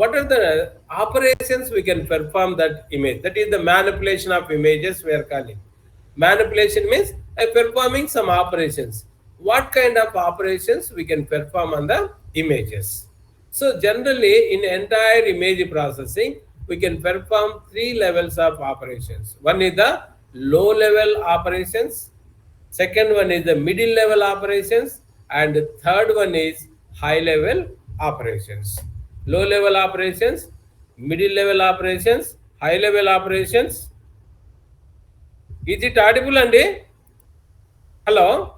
what are the operations we can perform that image? That is the manipulation of images we are calling. Manipulation means performing some operations. What kind of operations we can perform on the images? So generally in entire image processing, we can perform three levels of operations. One is the low level operations, second one is the middle level operations, and the third one is high level operations. Low level operations, middle level operations, high level operations. Is it audible, Andy? Hello?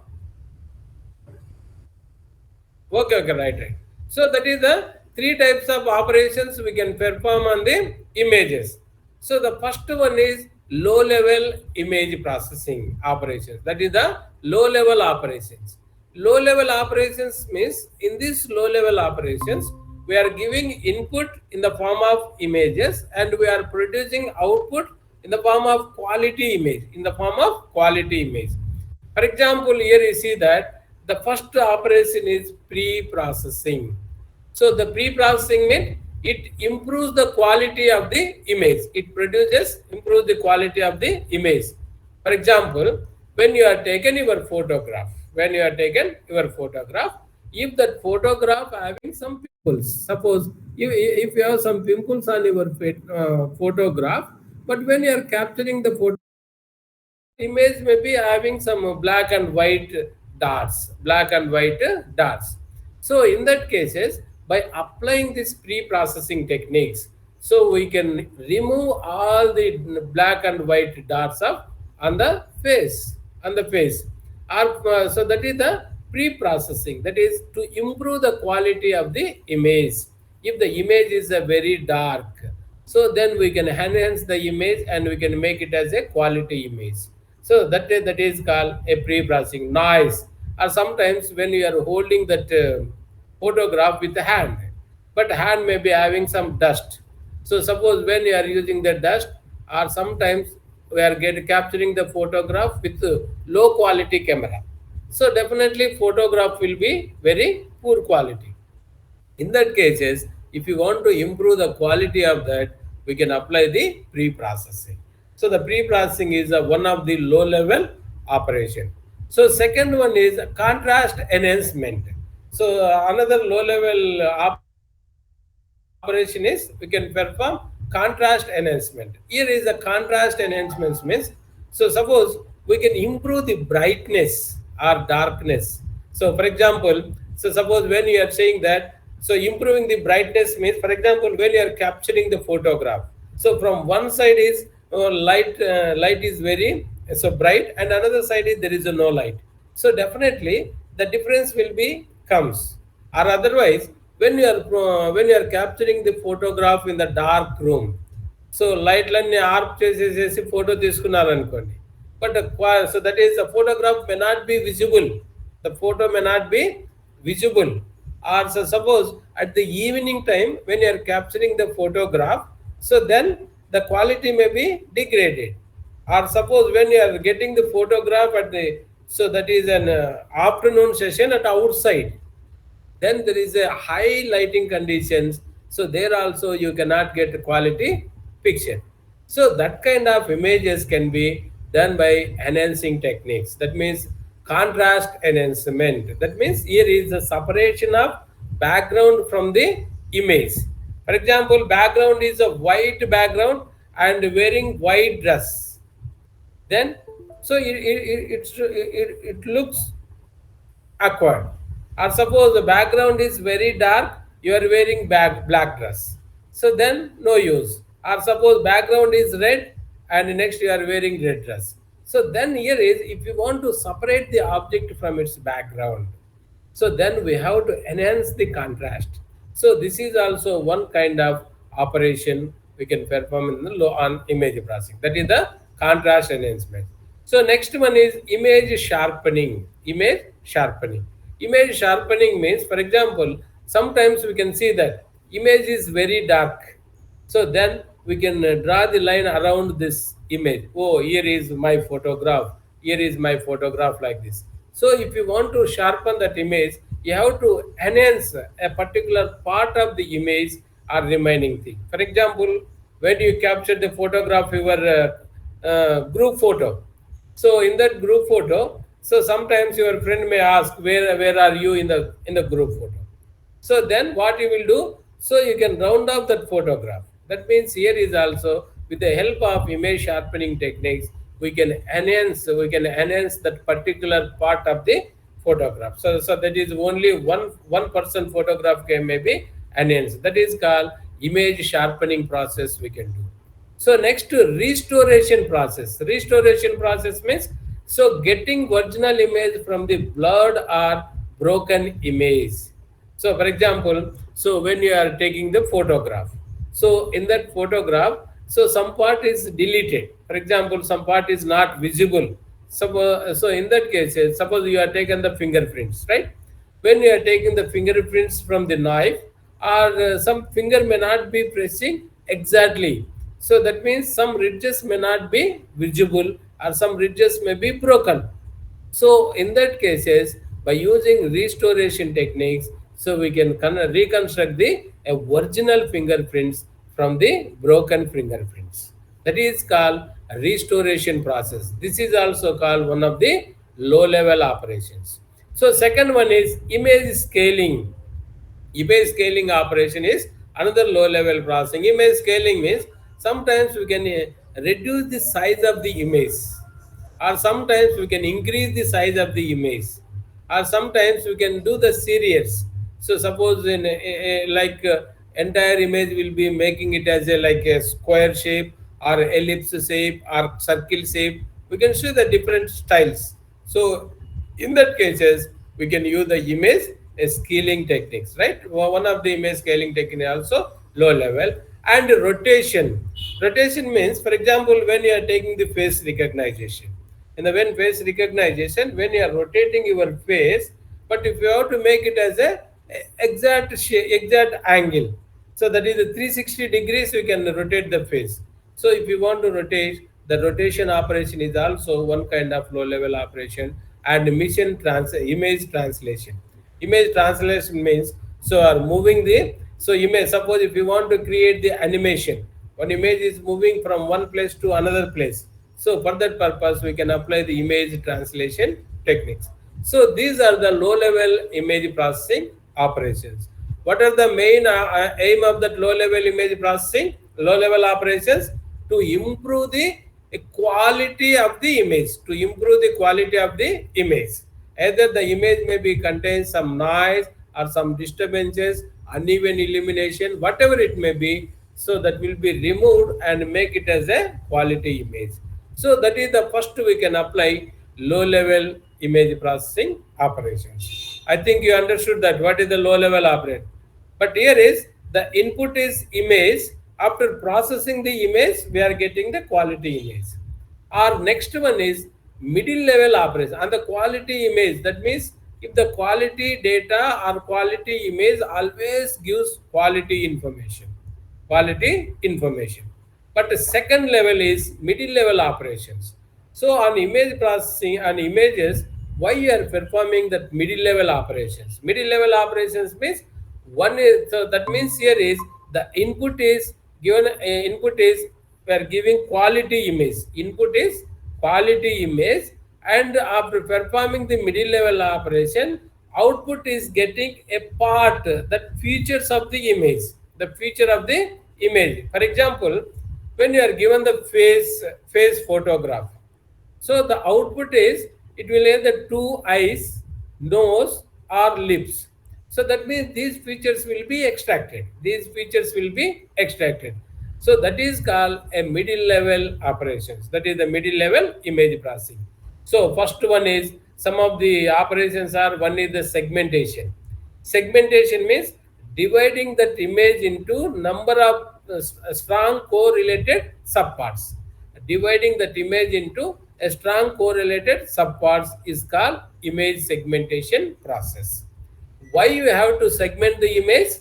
Okay, right. So that is the three types of operations we can perform on the images. So the first one is low level image processing operations. That is the low level operations. Low level operations means in these low level operations, we are giving input in the form of images and we are producing output in the form of quality image, For example, here you see that the first operation is pre-processing. So the pre-processing means it improves the quality of the image. It improves the quality of the image. For example, when you are taken your photograph, if that photograph having some pimples, suppose if you have some pimples on your photograph, but when you are capturing the photo, image may be having some black and white dots. So in that cases, by applying this pre-processing techniques, so we can remove all the black and white dots of on the face. So that is the pre-processing, that is to improve the quality of the image. If the image is a very dark, so then we can enhance the image and we can make it as a quality image. So that is called a pre-processing. Noise, or sometimes when you are holding that photograph with the hand, but hand may be having some dust. So suppose when you are using the dust, or sometimes we are capturing the photograph with low quality camera, so definitely photograph will be very poor quality. In that cases, if you want to improve the quality of that, we can apply the pre-processing. So the pre-processing is one of the low level operation. So second one is contrast enhancement. So another low level operation is we can perform contrast enhancement. Here is the contrast enhancement means, so suppose we can improve the brightness or darkness. So for example, so suppose when you are saying that, so improving the brightness means, for example, when you are capturing the photograph, so from one side is light is very so bright, and another side is there is no light. So definitely the difference will be comes. Or otherwise, when you are capturing the photograph in the dark room, so లైట్లన్నీ ఆర్ప్ చేసేసేసి photo తీసుకున్నారు అనుకోండి, but so that is the photograph may not be visible, the photo may not be visible. Or so suppose at the evening time when you are capturing the photograph, so then the quality may be degraded. Or suppose when you are getting the photograph at the, so that is an afternoon session at outside, then there is a high lighting conditions, so there also you cannot get quality picture. So that kind of images can be done by enhancing techniques. That means contrast enhancement. That means here is the separation of background from the image. For example, background is a white background and wearing white dress, then so it looks awkward. Or suppose the background is very dark, you are wearing black dress, so then no use. Or suppose background is red and next you are wearing red dress, so then here is, if you want to separate the object from its background, so then we have to enhance the contrast. So this is also one kind of operation we can perform in the low on image processing, that is the contrast enhancement. So next one is image sharpening. Image sharpening means, for example, sometimes we can see that image is very dark, so then we can draw the line around this image. Oh, here is my photograph, like this. So if you want to sharpen that image, you have to enhance a particular part of the image are remaining thing. For example, when you capture the photograph, your group photo. So in that group photo, so sometimes your friend may ask, where are you in the group photo? So then what you will do? So you can round off that photograph. That means here is also with the help of image sharpening techniques, we can enhance that particular part of the photograph. So that is only one person photograph can maybe enhanced. That is called image sharpening process we can do. So next to restoration process. Restoration process means so getting original image from the blurred or broken image. So for example, so when you are taking the photograph, so in that photograph, so some part is deleted. For example, some part is not visible. So in that case, suppose you are taken the fingerprints, right? When you are taking the fingerprints from the knife, or some finger may not be pressing exactly. So that means some ridges may not be visible, or some ridges may be broken. So in that cases, by using restoration techniques, so we can reconstruct the original fingerprints from the broken fingerprints. That is called restoration process. This is also called one of the low level operations. So second one is image scaling. Image scaling operation is another low level processing. Image scaling means sometimes we can reduce the size of the image, or sometimes we can increase the size of the image, or sometimes we can do the series. So suppose in like entire image will be making it as a like a square shape or ellipse shape or circle shape. We can see the different styles. So in that cases, we can use the image scaling techniques, right? One of the image scaling technique also low level. And rotation. Rotation means, for example, when you are taking the face recognition, and the when face recognition, when you are rotating your face, but if you have to make it as a exact angle, so that is a 360 degrees we can rotate the face. So if you want to rotate, the rotation operation is also one kind of low level operation. And image translation. Image translation means so are moving the, so you may suppose if you want to create the animation, one image is moving from one place to another place. So for that purpose, we can apply the image translation techniques. So these are the low level image processing operations. What are the main aim of that low level image processing, low level operations? To improve the quality of the image, to improve the quality of the image. Either the image may be contain some noise or some disturbances, uneven illumination, whatever it may be, so that will be removed and make it as a quality image. So that is the first we can apply low level image processing operations. I think you understood that what is the low level operation. But here is the input is image. After processing the image, we are getting the quality image. Our next one is middle level operation and the quality image. That means if the quality data or quality image always gives quality information. Quality information. But the second level is middle level operations. So on image processing and images, why you are performing that middle level operations? Middle level operations means one is, so that means here is the input is given, input is we are giving quality image. Input is quality image, and after performing the middle level operation, output is getting a part that features of the image, the feature of the image. For example, when you are given the face photograph, so the output is it will either two eyes, nose, or lips. So that means these features will be extracted. These features will be extracted. So that is called a middle level operations. That is the middle level image processing. So first one is some of the operations are, one is the segmentation. Segmentation means dividing that image into number of strong correlated subparts. Dividing that image into a strong correlated subparts is called image segmentation process. Why you have to segment the image?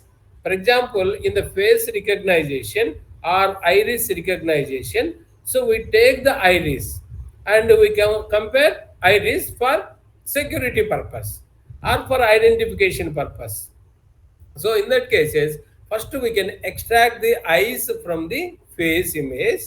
For example, in the face recognition or iris recognition, so we take the iris and we can compare iris for security purpose or for identification purpose. So in that cases, first we can extract the eyes from the face image,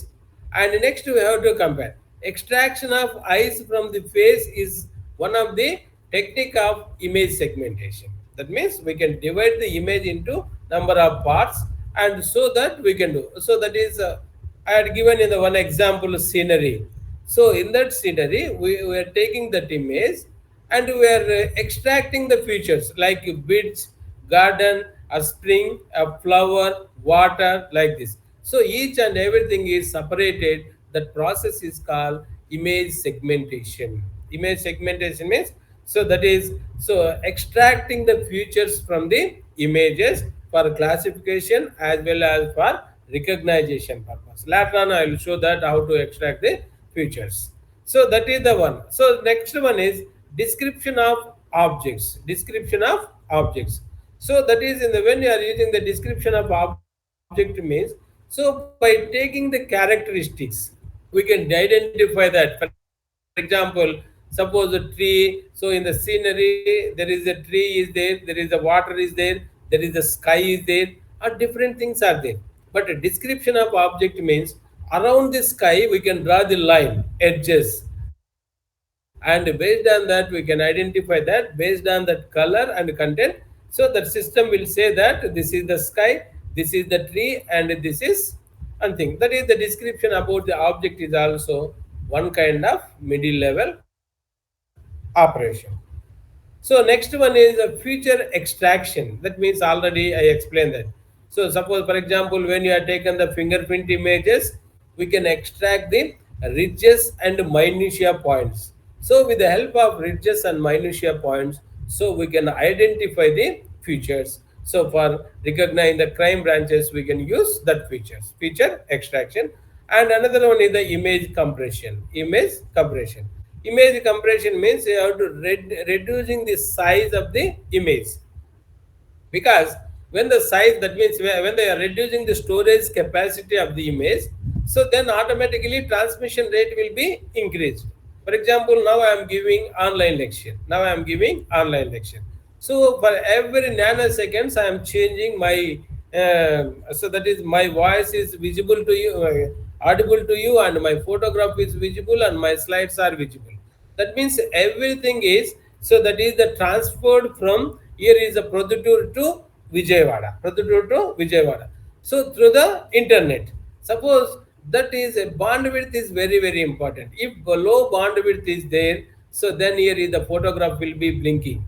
and next we have to compare. Extraction of eyes from the face is one of the technique of image segmentation. That means we can divide the image into number of parts, and so that we can do. So that is I had given in the one example scenery. So in that scenery, we are taking that image and we are extracting the features like a beach, garden, a spring, a flower, water, like this. So each and everything is separated. That process is called image segmentation. Image segmentation means, so that is, so extracting the features from the images for classification as well as for recognition purpose. Later on I will show that how to extract the features. So that is the one. So next one is description of objects. Description of objects. So that is in the, when you are using the description of object means, so by taking the characteristics, we can identify that. For example, suppose a tree. So in the scenery, there is a tree is there, there is a water is there is the sky is there, or different things are there. But a description of object means around the sky we can draw the line, edges, and based on that we can identify that based on that color and content. So the system will say that this is the sky, this is the tree, and this is something. That is the description about the object is also one kind of middle level operation. So next one is a feature extraction. That means already I explained that. So suppose, for example, when you have taken the fingerprint images, we can extract the ridges and minutia points. So with the help of ridges and minutia points, so we can identify the features. So for recognizing the crime branches, we can use that features, feature extraction. And another one is the image compression. Image compression means you have to reducing the size of the image, because when the size, that means when they are reducing the storage capacity of the image, so then automatically transmission rate will be increased. For example, now I am giving online lecture. So for every nanoseconds I am changing my so that is my voice is visible to you, audible to you, and my photograph is visible and my slides are visible. That means everything is, so that is the transferred from here is a Produttur to Vijayawada. So through the internet. Suppose that is a bandwidth is very very important. If low bandwidth is there, so then here is the photograph will be blinking.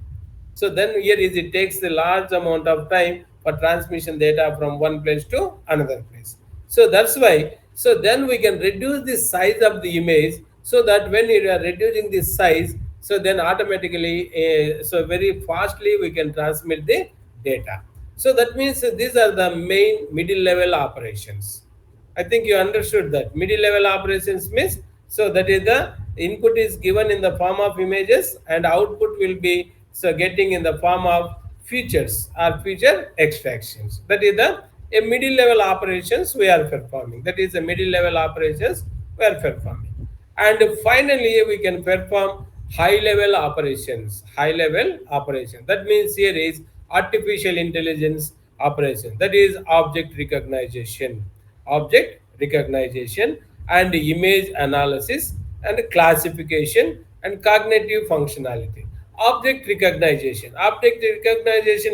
So then here is it takes a large amount of time for transmission data from one place to another place. So that's why. So then we can reduce the size of the image, so that when you are reducing the size, so then automatically, so very fastly we can transmit the data. So that means these are the main middle level operations. I think you understood that. Middle level operations means, so that is the input is given in the form of images and output will be so getting in the form of features or feature extractions. That is the a middle level operations we are performing. That is the middle level operations we are performing. And finally we can perform high level operation. That means here is artificial intelligence operation. That is object recognition and image analysis and classification and cognitive functionality. Object recognition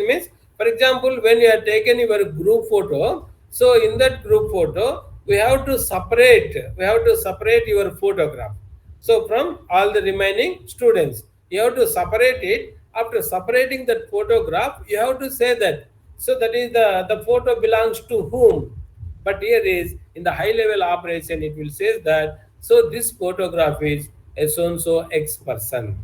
means, for example, when you have taken your group photo, so in that group photo we have to separate your photograph, so from all the remaining students, you have to separate it. After separating that photograph, you have to say that, so that is the photo belongs to whom. But here is in the high level operation, it will say that, so this photograph is a so and so X person.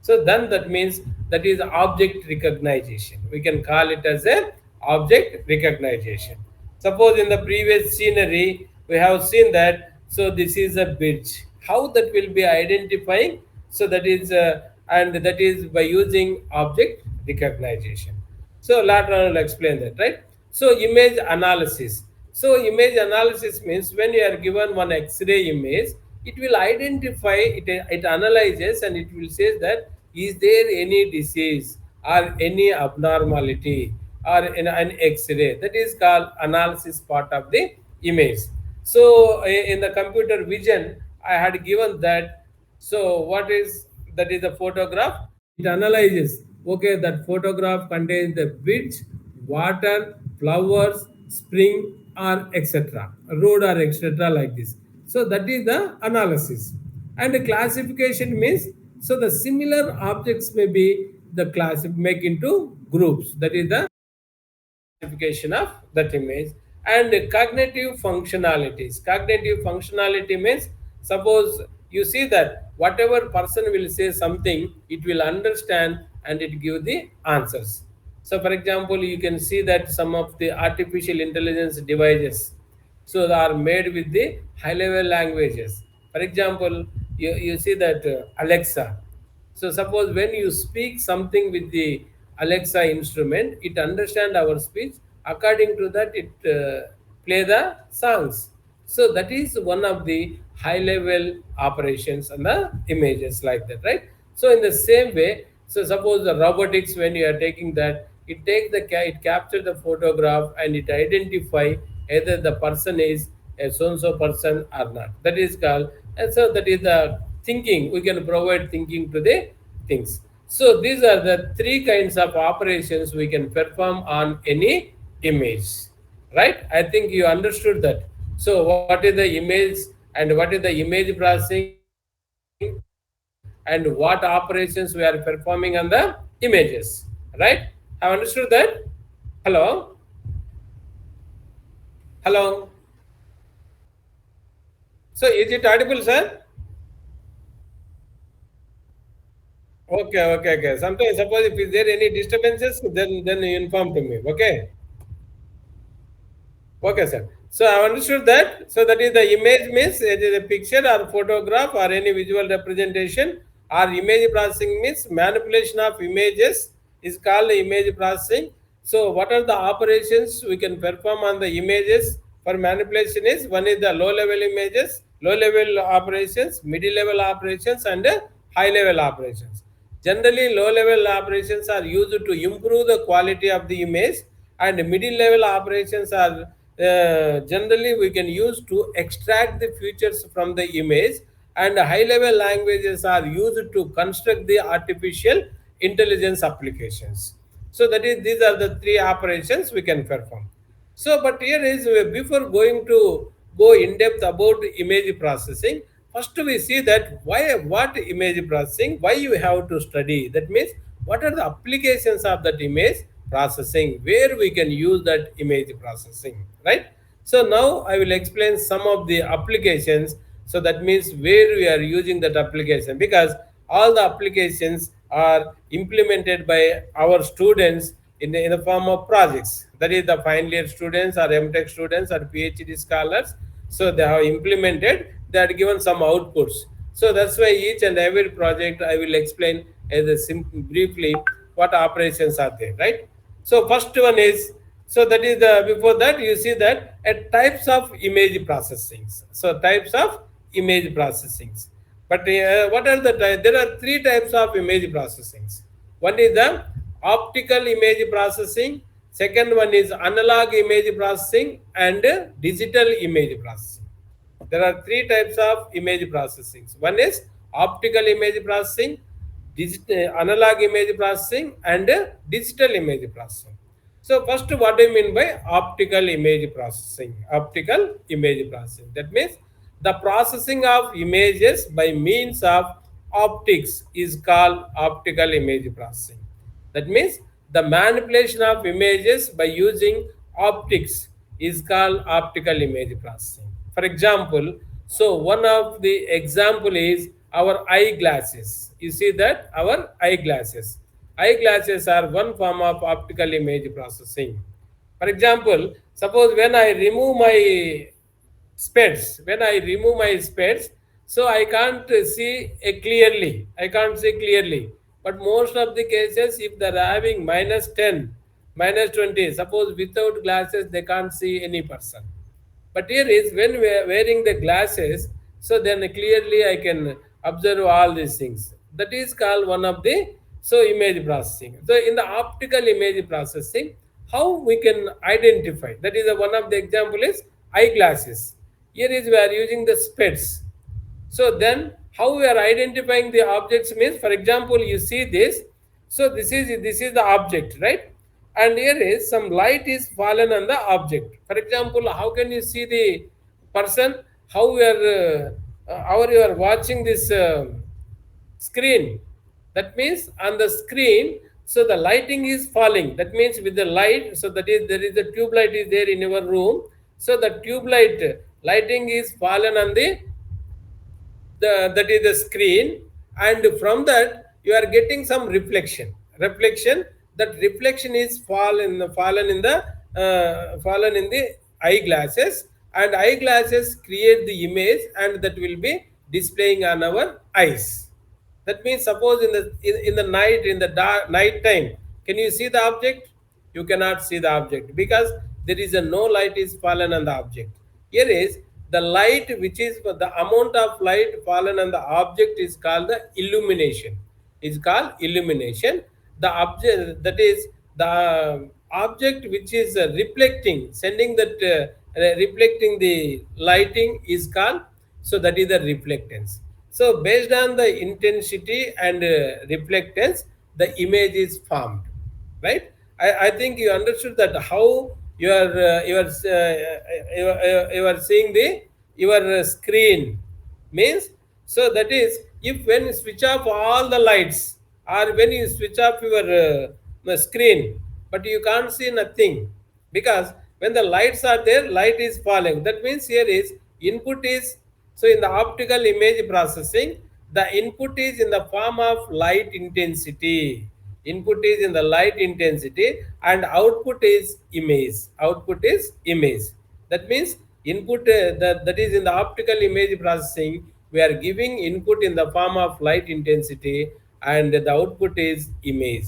So then that means that is object recognition. We can call it as a object recognition. Suppose in the previous scenery we have seen that, so this is a bridge. How that will be identifying? So that is and that is by using object recognition. So later on I'll explain that, right? So image analysis. So image analysis means when you are given one X-ray image, it will identify it, it analyzes and it will say that is there any disease or any abnormality or in an X-ray. That is called analysis part of the image. So in the computer vision, I had given that. So what is that is a photograph? It analyzes. Okay, that photograph contains the bridge, water, flowers, spring, or etc. Road or etc. like this. So that is the analysis. And the classification means so the similar objects may be the class make into groups. That is the classification of that image. And cognitive functionalities. Cognitive functionality means suppose you see that whatever person will say something, it will understand and it give the answers. So for example, you can see that some of the artificial intelligence devices so they are made with the high level languages. For example, you see that Alexa. So suppose when you speak something with the Alexa instrument, it understand our speech. According to that, it play the songs. So that is one of the high level operations and the images like that, right? So in the same way, so suppose the robotics when you are taking that, it take the it capture the photograph and it identify either the person is a so and so person or not. That is called, and so that is the thinking. We can provide thinking to the things. So these are the three kinds of operations we can perform on any image, right? I think you understood that. So what is the image and what is the image processing and what operations we are performing on the images, right? Have understood that? Hello, hello. So is it audible, sir? Okay, okay, okay. Sometimes suppose if is there any disturbances, then you inform to me. Okay. Okay, sir. So I understood that. So that is the image means it is a picture or photograph or any visual representation, or image processing means manipulation of images is called image processing. So what are the operations we can perform on the images for manipulation is one is the low level images, low level operations, middle level operations, and high level operations. Generally, low level operations are used to improve the quality of the image, and middle level operations are generally we can use to extract the features from the image, and high level languages are used to construct the artificial intelligence applications. So that is these are the three operations we can perform. So, but here is before going to go in depth about image processing, first we see that why what image processing, why you have to study. That means what are the applications of that image processing, where we can use that image processing, right? So now I will explain some of the applications. So that means where we are using that application, because all the applications are implemented by our students in the form of projects. That is the final year students or MTech students or PhD scholars. So they have implemented, they are given some outputs. So that's why each and every project I will explain as a briefly what operations are there, right? So first one is, so that is the before that you see that at types of image processings. So types of image processings. But what are the there are three types of image processings. One is the optical image processing. Second one is analog image processing and digital image processing. There are three types of image processing. One is optical image processing, analog image processing, and digital image processing. So first, what do you mean by optical image processing? Optical image processing. That means the processing of images by means of optics is called optical image processing. That means the manipulation of images by using optics is called optical image processing. For example, so one of the example is our eyeglasses. You see that our eyeglasses. Eyeglasses are one form of optical image processing. For example, suppose when I remove my speds, when I remove my speds, so I can't see clearly. I can't see clearly. But most of the cases, if they're having minus 10, minus 20, suppose without glasses, they can't see any person. But here is when we are wearing the glasses, so then clearly I can observe all these things. That is called one of the so image processing. So in the optical image processing, how we can identify. That is one of the example is eyeglasses. Here is we are using the specs. So then how we are identifying the objects means, for example, you see this. So this is the object, right? And here is some light is fallen on the object. For example, how can you see the person? How we are how you are watching this screen? That means on the screen, so the lighting is falling. That means with the light, so that is there is a tube light is there in your room. So the tube light lighting is fallen on the that is the screen, and from that you are getting some reflection. That reflection is fallen in the eyeglasses, and eyeglasses create the image, and that will be displaying on our eyes. That means suppose in the night, in the dark night time, can you see the object? You cannot see the object because there is a no light is fallen on the object. Here is the light, which is the amount of light fallen on the object is called the illumination. Is called illumination. The object, that is the object which is reflecting, sending that reflecting the lighting is called, so that is the reflectance. So based on the intensity and reflectance, the image is formed, right? I think you understood that how you are seeing the your screen means. So that is, if when you switch off all the lights, or when you switch off your screen, but you can't see nothing, because when the lights are there, light is falling. That means here is input is, so in the optical image processing, the input is in the form of light intensity. Input is in the light intensity, and output is image. Output is image. That means input that is in the optical image processing, we are giving input in the form of light intensity, and the output is image,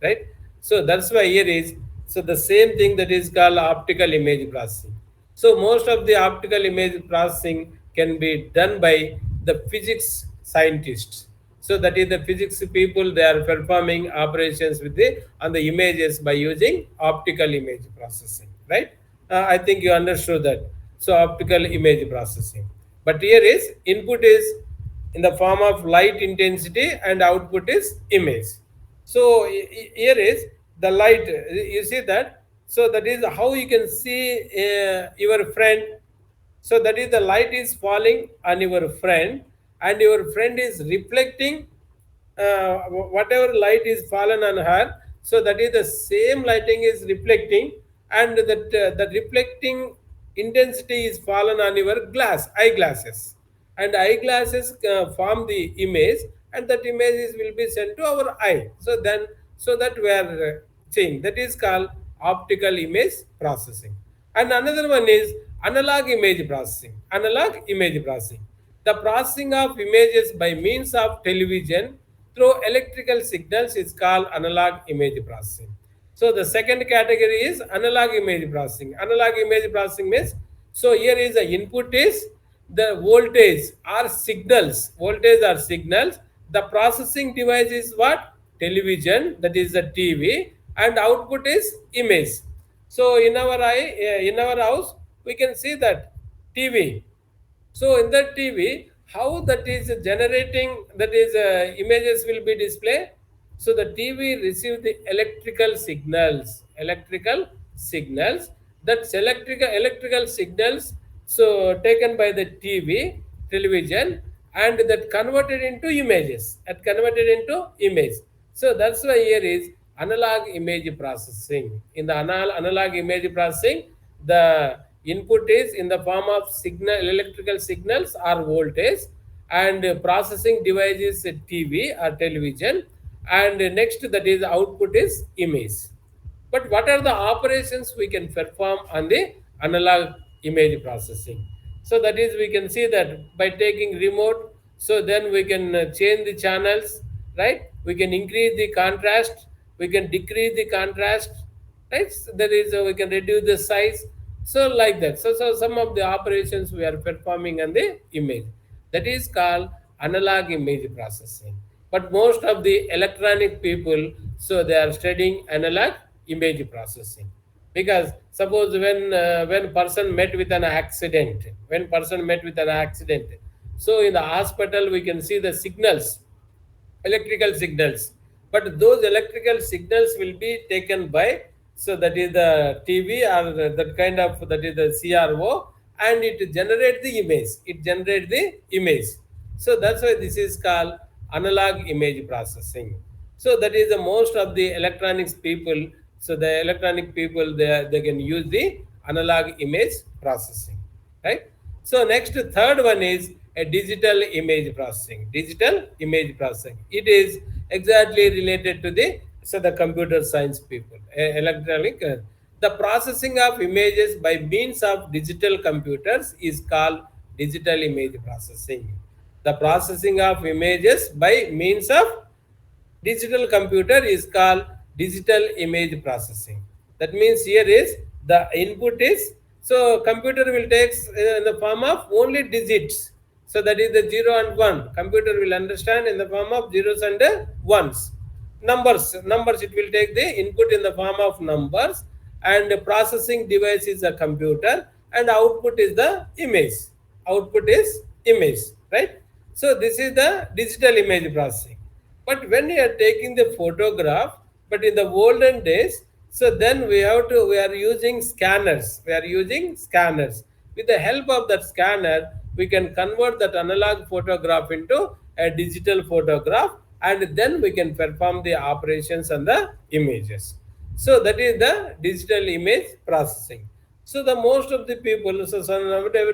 right? So that's why here is, so the same thing that is called optical image processing. So most of the optical image processing can be done by the physics scientists. So that is the physics people, they are performing operations with the on the images by using optical image processing, right? I think you understood that. So optical image processing. But here is input is in the form of light intensity, and output is image. So here is the light. You see that. So that is how you can see your friend. So that is the light is falling on your friend, and your friend is reflecting whatever light is fallen on her. So that is the same lighting is reflecting, and that the reflecting intensity is fallen on your eyeglasses, and eyeglasses form the image, and that image will be sent to our eye. So then, so that we are seeing, that is called optical image processing. And another one is analog image processing. Analog image processing, the processing of images by means of television through electrical signals, is called analog image processing. So the second category is analog image processing. Analog image processing means, so here is the input is the voltage or signals. Voltage or signals. The processing device is what? Television, that is the TV, and output is image. So in our in our house, we can see that TV. So in that TV, how that is generating, that is images will be displayed. So the TV receive the electrical signals. That's electrical signals. So taken by the television, and that converted into images. And converted into image. So that's why here is analog image processing. In the analog image processing, the input is in the form of electrical signals or voltage, and processing device is a TV or television, and next that is output is image. But what are the operations we can perform on the analog image processing? So that is, we can see that by taking remote, so then we can change the channels, right? We can increase the contrast, we can decrease the contrast, right? So there is we can reduce the size, so like that. So some of the operations we are performing on the image, that is called analog image processing. But most of the electronic people, so they are studying analog image processing. because suppose when person met with an accident, when person met with an accident, so in the hospital we can see the signals, electrical signals, but those electrical signals will be taken by, so that is the TV or that kind of, that is the CRO, and it generate the image, it generate the image. So that's why this is called analog image processing. So that is the most of the electronics people, so the electronic people, they can use the analog image processing, right? So next, third one is a digital image processing. Digital image processing. It is exactly related to the, so the computer science people. Electronic. The processing of images by means of digital computers is called digital image processing. The processing of images by means of digital computer is called digital image processing. That means here is the input is, so computer will take in the form of only digits, so that is the 0 and 1, computer will understand in the form of zeros and ones. Numbers it will take the input in the form of numbers, and the processing device is a computer, and output is the image. Output is image, right? So this is the digital image processing. But when you are taking the photograph, but in the olden days, so then we are using scanners. We are using scanners. With the help of that scanner, we can convert that analog photograph into a digital photograph, and then we can perform the operations on the images. So that is the digital image processing. So the most of the people, so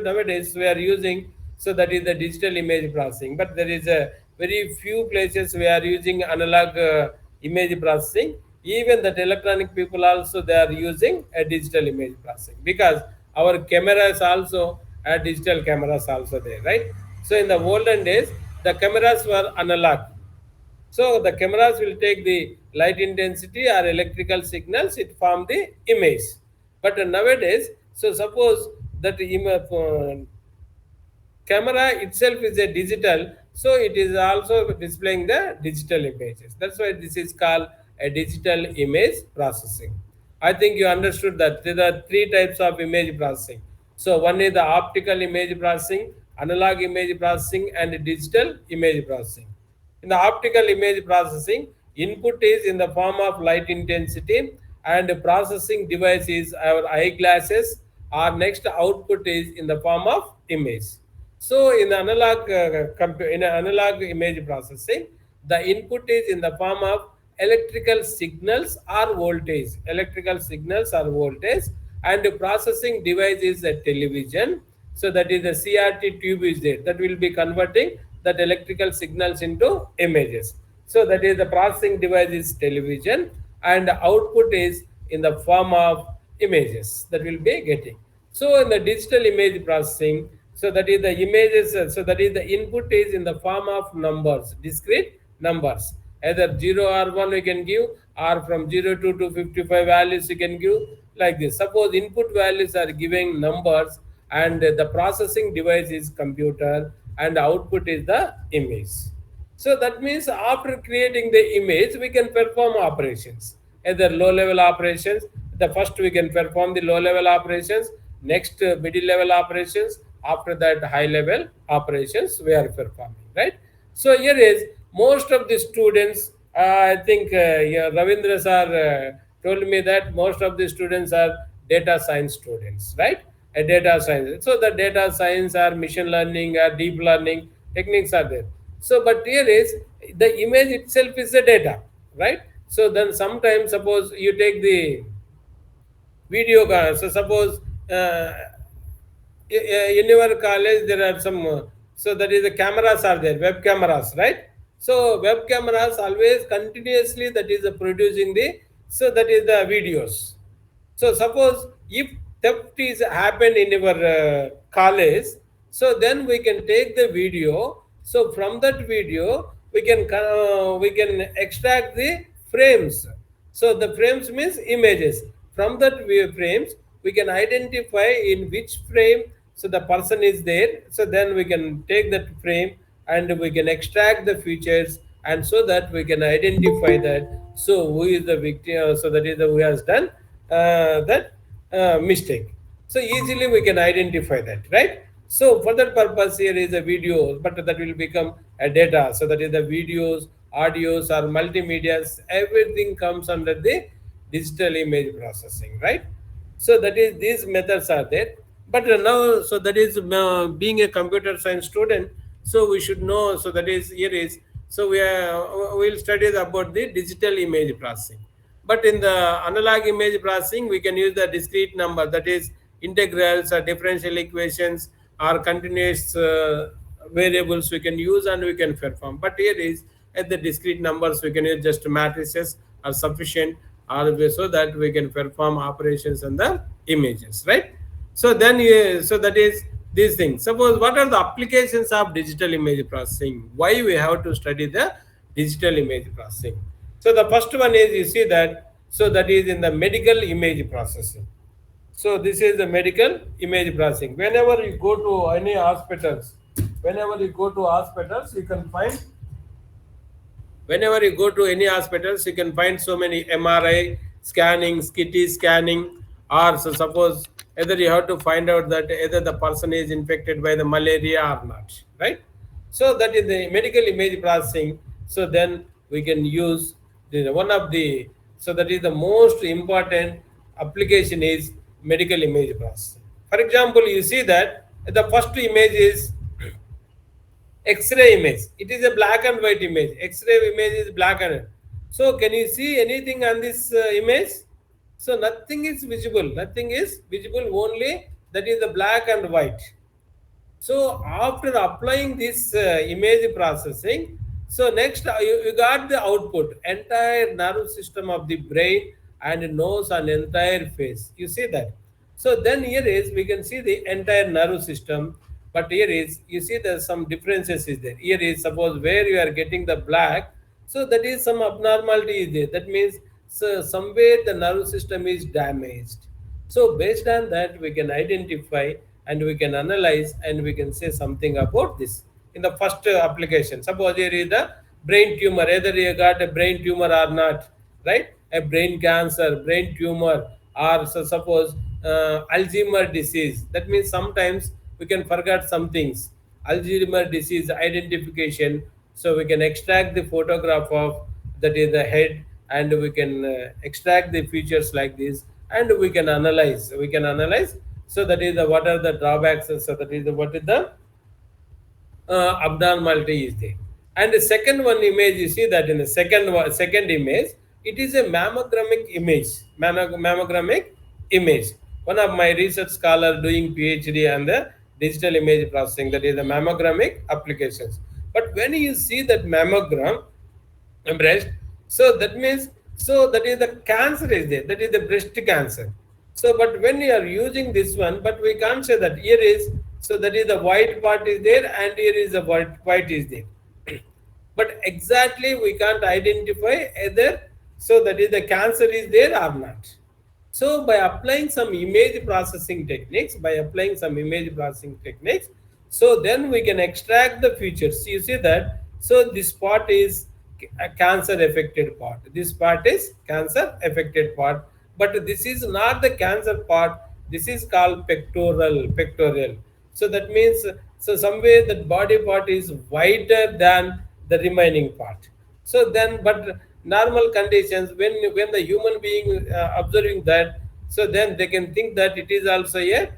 nowadays we are using, so that is the digital image processing. But there is a very few places we are using analog image processing. Even that electronic people also, they are using a digital image processing, because our cameras also are digital cameras also there, right? So in the olden days, the cameras were analog, so the cameras will take the light intensity or electrical signals, it form the image. But nowadays, so suppose that camera itself is a digital, so it is also displaying the digital images. That's why this is called a digital image processing. I think you understood that there are three types of image processing. So one is the optical image processing, analog image processing, and digital image processing. In the optical image processing, input is in the form of light intensity, and processing device is our eyeglasses, or next output is in the form of image. So in analog in analog image processing, the input is in the form of electrical signals or voltage, electrical signals or voltage, and the processing device is a television. So that is the CRT tube is there, that will be converting that electrical signals into images. So that is the processing device is television, and output is in the form of images that will be getting. So in the digital image processing, so that is the images, so that is the input is in the form of numbers, discrete numbers. Either 0 or 1 we can give, or from 0 to 255 values you can give, like this. Suppose input values are giving numbers, and the processing device is computer, and output is the image. So that means after creating the image, we can perform operations, either low level operations. The first we can perform the low level operations, next middle level operations, after that high level operations we are performing, right? So here is most of the students, I think yeah, Ravindra sir told me that most of the students are data science students, right? A data science. So the data science or machine learning or deep learning techniques are there. So, but here is the image itself is the data, right? So then sometimes suppose you take the video, so suppose in your college there are some, so that is the cameras are there, web cameras, right? So web cameras always continuously that is producing the, so that is the videos. So suppose if theft is happened in your college, so then we can take the video. So from that video we can extract the frames. So the frames means images. From that frames we can identify in which frame so the person is there. So then we can take that frame and we can extract the features, and so that we can identify that, so who is the victim, so that is the who has done that mistake. So easily we can identify that, right? So for that purpose, here is a video, but that will become a data. So that is the videos, audios, or multimedias. Everything comes under the digital image processing, right? So that is these methods are there. But now, so that is being a computer science student. So we should know. So that is here is. So we will study about the digital image processing. But in the analog image processing, we can use the discrete number, that is integrals or differential equations or continuous variables we can use and we can perform. But here is at the discrete numbers, we can use just matrices are sufficient so that we can perform operations on the images, right? So then, so that is these things. Suppose what are the applications of digital image processing? Why we have to study the digital image processing? So the first one is you see that, so that is in the medical image processing. So this is the medical image processing. Whenever you go to hospitals, you can find, whenever you go to any hospitals, you can find so many MRI scanning, CT scanning, or so suppose either you have to find out that either the person is infected by the malaria or not, right? So that is the medical image processing. So then we can use one of the, so that is the most important application is medical image processing. For example, you see that the first image is X-ray image. It is a black and white image. X-ray image is black and white. So can you see anything on this image? So nothing is visible. Nothing is visible. Only that is the black and white. So after applying this image processing, so next you got the output, entire nerve system of the brain and nose and entire face. You see that. So then here is we can see the entire nerve system, but here is you see there's some differences is there. Here is suppose where you are getting the black, so that is some abnormality is there. That means so somewhere the nerve system is damaged. So based on that, we can identify and we can analyze and we can say something about this. In the first application, suppose here is the brain tumor, either you got a brain tumor or not, right? A brain cancer, brain tumor, or so suppose Alzheimer disease. That means sometimes we can forget some things. Alzheimer disease identification. So we can extract the photograph of that is the head and we can extract the features like this and we can analyze. So that is the what are the drawbacks, so that is the what is the abnormality is there. And the second one image, you see that in the second image, it is a mammogramic image. One of my research scholar doing PhD on the digital image processing, that is the mammogramic applications. But when you see that mammogram breast, so that means, so that is the cancer is there, that is the breast cancer. So but when you are using this one, but we can't say that here is, so that is the white part is there and here is the white is there. But exactly we can't identify either, so that is the cancer is there or not. So by applying some image processing techniques, so then we can extract the features. You see that, so this part is a cancer affected part. This part is cancer affected part, but this is not the cancer part. This is called pectoral. So that means, so somewhere that body part is wider than the remaining part. So then, but normal conditions, when the human being observing that, so then they can think that it is also a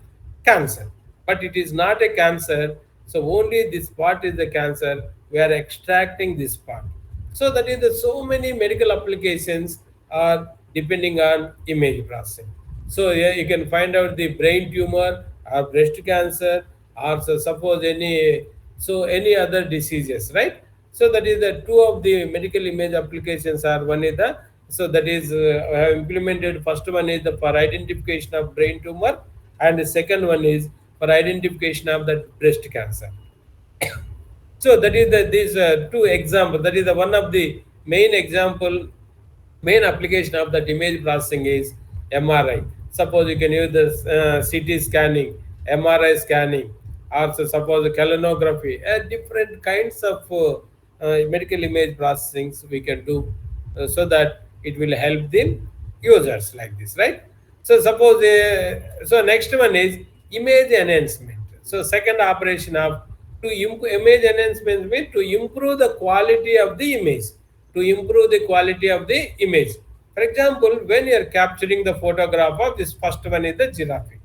cancer, but it is not a cancer. So only this part is the cancer. We are extracting this part. So that is the so many medical applications are depending on image processing. So yeah, you can find out the brain tumor or breast cancer or so suppose any, so any other diseases, right? So that is the two of the medical image applications are, one is the, so that is I have implemented, first one is the for identification of brain tumor and the second one is for identification of that breast cancer. So that is these two examples. That is the one of the main example, main application of that image processing is MRI. Suppose you can use the CT scanning, MRI scanning, or so suppose colonography. Different kinds of medical image processings we can do so that it will help the users like this, right? So suppose so next one is image enhancement. So second operation of image enhancement means to improve the quality of the image, to improve the quality of the image. For example, when you are capturing the photograph of this first one is the giraffe.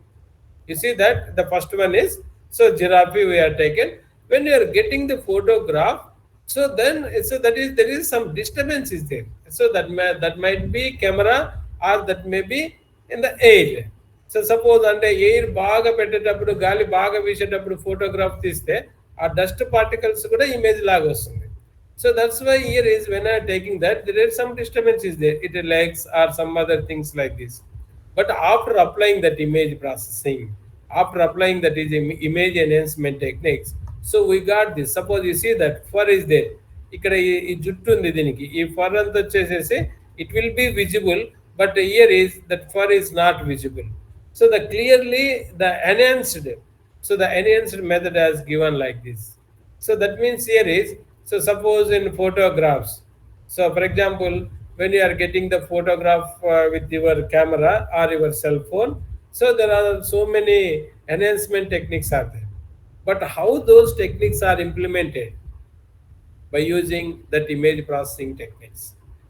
You see that the first one is, so giraffe we are taken. When you are getting the photograph, so then so that is there is some disturbance is there. So that might be camera or that may be in the air. So suppose అంటే air బాగా పెట్టేటప్పుడు గాలి బాగా వీసేటప్పుడు photograph తీస్తే ఆ dust particles కూడా image లాగా వస్తుంది. So that's why here is when I am taking that there is some disturbance is there. It lags or some other things like this. But after applying that image processing, after applying that is image enhancement techniques, so we got this. Suppose you see that fur is there. ఇక్కడ ఈ జుట్టు ఉంది దీనికి ఈ for అంతా వచ్చేసేసి it will be visible, but here is that fur is not visible. So the clearly the enhanced, so the enhanced method has given like this. So that means here is, so suppose in photographs, so for example when you are getting the photograph with your camera or your cell phone, so there are so many enhancement techniques are there. But how those techniques are implemented? By using that image processing techniques.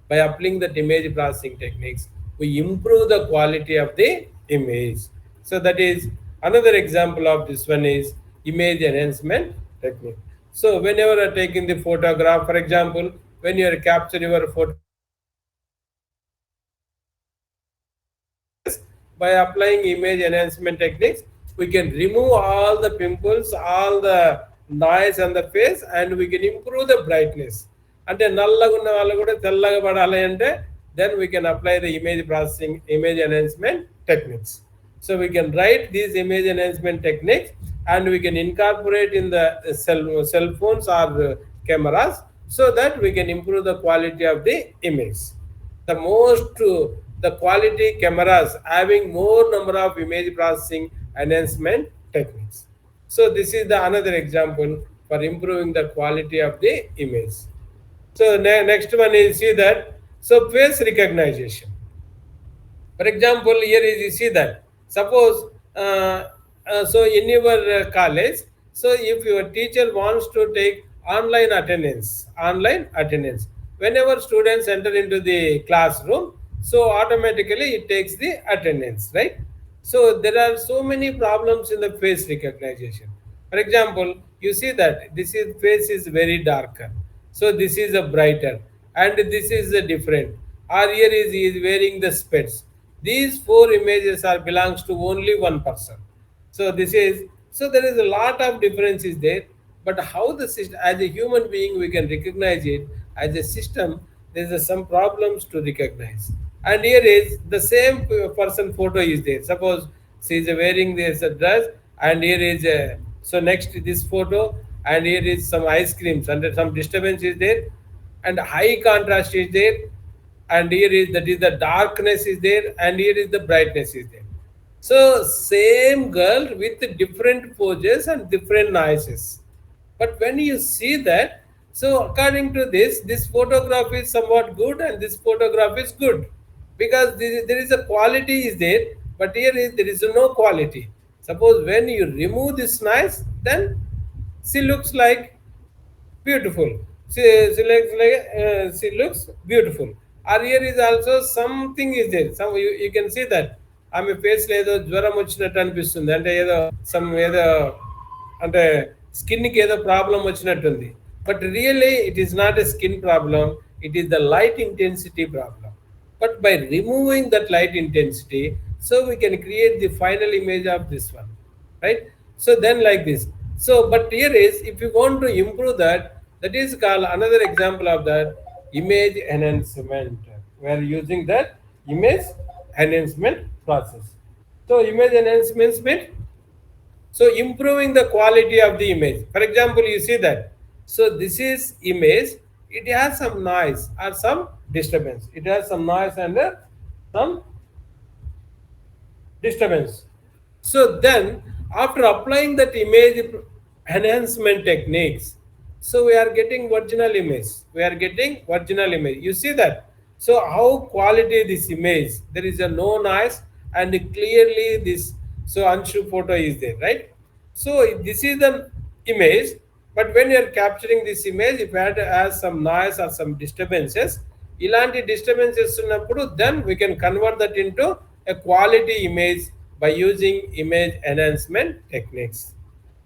By applying that image processing techniques, we improve the quality of the image. So that is another example of this one is image enhancement technique. So whenever you are taking the photograph, for example, when you are capturing your photograph of this faces, by applying image enhancement techniques, we can remove all the pimples, all the noise on the face, and we can improve the brightness. అంటే నల్లగా ఉన్న వాళ్ళు కూడా తెల్లగా పడాలి అంటే then we can apply the image processing, image enhancement techniques. So we can write these image enhancement techniques and we can incorporate in the cell phones or cameras, so that we can improve the quality of the image. The most the quality cameras having more number of image processing enhancement techniques. So this is the another example for improving the quality of the image. So next one is see that, so face recognition. For example, here is you see that suppose so in your college, so if your teacher wants to take online attendance, whenever students enter into the classroom, so automatically it takes the attendance, right? So there are so many problems in the face recognition. For example, you see that this is face is very darker, so this is a brighter, and this is a different. Or here is he is wearing the specs. These four images are belongs to only one person. So this is, so there is a lot of differences there. But how the system as a human being we can recognize it, as a system there is some problems to recognize. And here is the same person photo is there. Suppose she is wearing this dress, and here is a, so next to this photo, and here is some ice creams, and some disturbance is there, and high contrast is there, and here is that is the darkness is there, and here is the brightness is there. So same girl with different poses and different noises. But when you see that, so according to this photograph is somewhat good and this photograph is good, because there is a quality is there, but here is there is no quality. Suppose when you remove this noise, then she looks like beautiful. She looks beautiful. Or here is also something is there. Some you can see that ఆమె face లో ఏదో జ్వరం వచ్చినట్టు అనిపిస్తుంది, అంటే ఏదో some ఏదో అంటే స్కిన్కి ఏదో ప్రాబ్లం వచ్చినట్టుంది. But really it is not a skin problem, it is the light intensity problem. But by removing that light intensity, so we can create the final image of this one, right? So then like this. So but here is, if you want to improve that, that is called another example of that image enhancement. We are using that image enhancement process. So image enhancement means, so improving the quality of the image. For example, you see that, so this is image, it has some noise or some disturbance, it has some noise and some disturbance. So then after applying that image enhancement techniques, so we are getting original image, we are getting original image. You see that, so how quality this image, there is a no noise and clearly this, so Anshu photo is there, right? So this is the image, but when you are capturing this image, if you had as some noise or some disturbances, ఇలాంటి disturbances ఉన్నప్పుడు, then we can convert that into a quality image by using image enhancement techniques.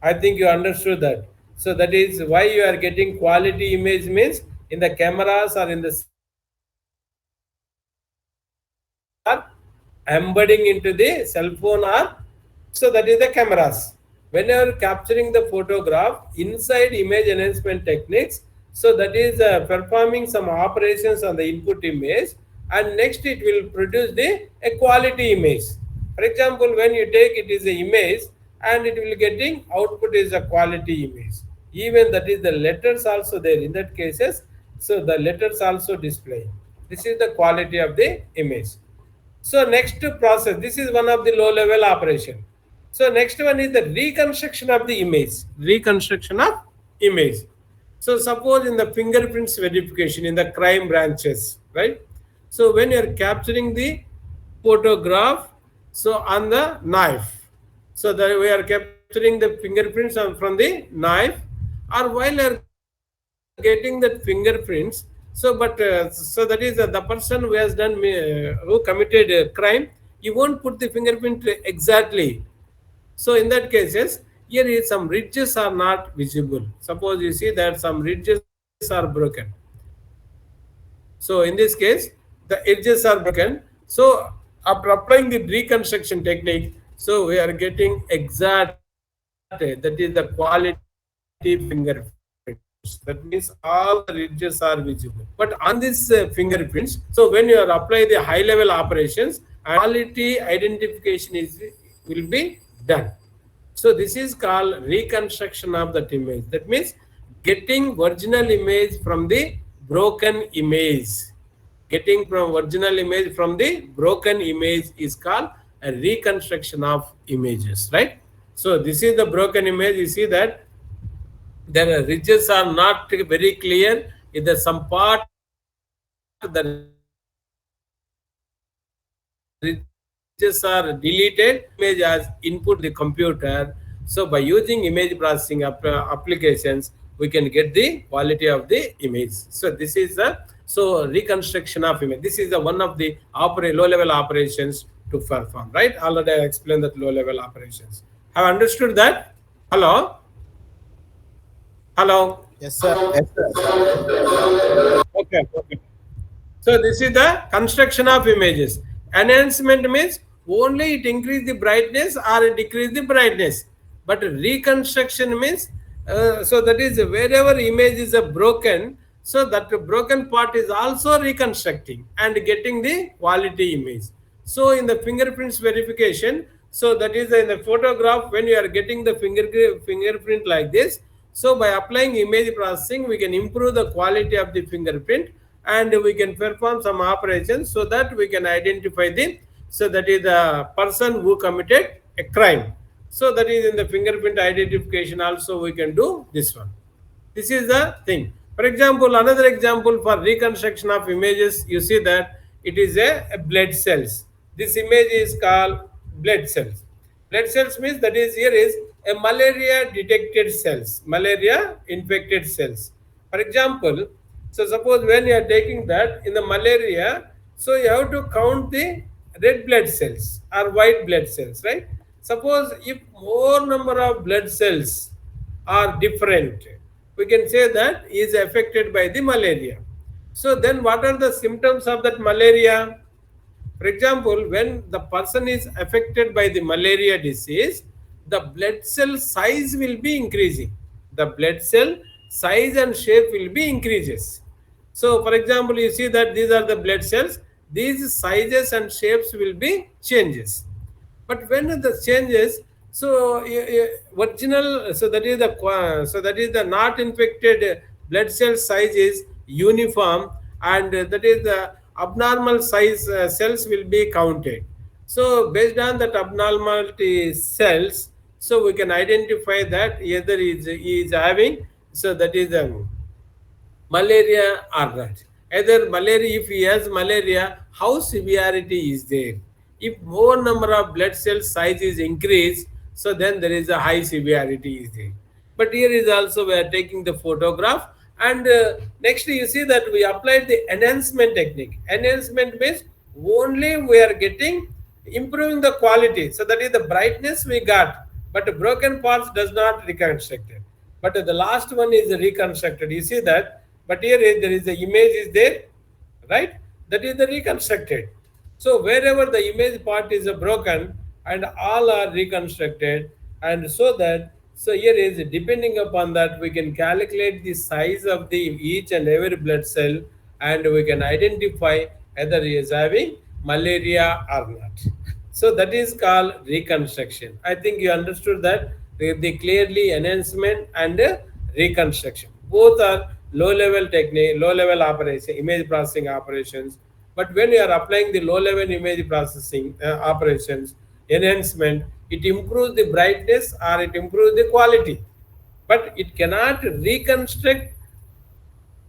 I think you understood that. So that is why you are getting quality image, means in the cameras or in the cell phone or which are embedding into the cell phone, or so that is the cameras. When you are capturing the photograph inside image enhancement techniques, so that is performing some operations on the input image, and next it will produce the a quality image. For example, when you take it is a image and it will getting output is a quality image, even that is the letters also there in that cases, so the letters also display. This is the quality of the image. So next process, this is one of the low level operation. So next one is the reconstruction of the image. Reconstruction of image. So suppose in the fingerprints verification in the crime branches, right? So when you are capturing the photograph, so on the knife, so that we are capturing the fingerprints from the knife, or while you are getting that fingerprints, so but so that is the person who has done who committed a crime, you won't put the fingerprint exactly. So in that cases, here is some ridges are not visible. Suppose you see that some ridges are broken. So in this case, the edges are broken. So after applying the reconstruction technique, so we are getting exact, that is the quality fingerprints. That means all the ridges are visible. But on this fingerprints, so when you are apply the high level operations, and quality identification will be done. So this is called reconstruction of that image. That means getting original image from the broken image. Getting from original image from the broken image is called a reconstruction of images, right? So this is the broken image. You see that the ridges are not very clear. Either some part the ridges are deleted, image has input the computer. So by using image processing applications, we can get the quality of the image. So this is the reconstruction of image. This is the one of the low level operations to perform, right? Already I explained that low level operations. Have understood that? Hello. Hello. Yes, sir. Yes, sir. Okay. Okay. So this is the construction of images. Enhancement means only it increase the brightness or it decrease the brightness. But reconstruction means, so that is wherever image is broken, so that broken part is also reconstructing and getting the quality image. So in the fingerprints verification, so that is in the photograph, when you are getting the fingerprint like this, so by applying image processing, we can improve the quality of the fingerprint, and we can perform some operations so that we can identify the, so that is the person who committed a crime. So that is in the fingerprint identification also we can do this one. This is the thing. For example, another example for reconstruction of images, you see that it is a blood cells. This image is called blood cells. Blood cells means that is here is a malaria detected cells, malaria infected cells. For example, so suppose when you are taking that in the malaria, so you have to count the red blood cells or white blood cells, right? Suppose if more number of blood cells are different, we can say that is affected by the malaria. So then what are the symptoms of that malaria? For example, when the person is affected by the malaria disease, the blood cell size will be increasing. The blood cell size and shape will be increases. So, for example, you see that these are the blood cells. These sizes and shapes will be changes. But when the changes, so original, so that is the so that is the not infected blood cell size is uniform, and that is the abnormal size cells will be counted. So based on that abnormality cells, so we can identify that either is having, so that is malaria or not. Either malaria, if he has malaria, how severity is there? If more number of blood cell size is increased, so then there is a high severity is there. But here is also we are taking the photograph, and next you see that we applied the enhancement technique. Enhancement means only we are getting improving the quality. So that is the brightness we got, but the broken parts does not reconstructed. But the last one is reconstructed. You see that, but here there is the image is there, right? That is the reconstructed. So wherever the image part is broken and all are reconstructed, and so that, so here is depending upon that we can calculate the size of the each and every blood cell, and we can identify whether he is having malaria or not. So that is called reconstruction. I think you understood that the clearly enhancement and reconstruction. Both are low level technique, low level operation, image processing operations. But when you are applying the low level image processing operations, enhancement, it improves the brightness or it improves the quality. But it cannot reconstruct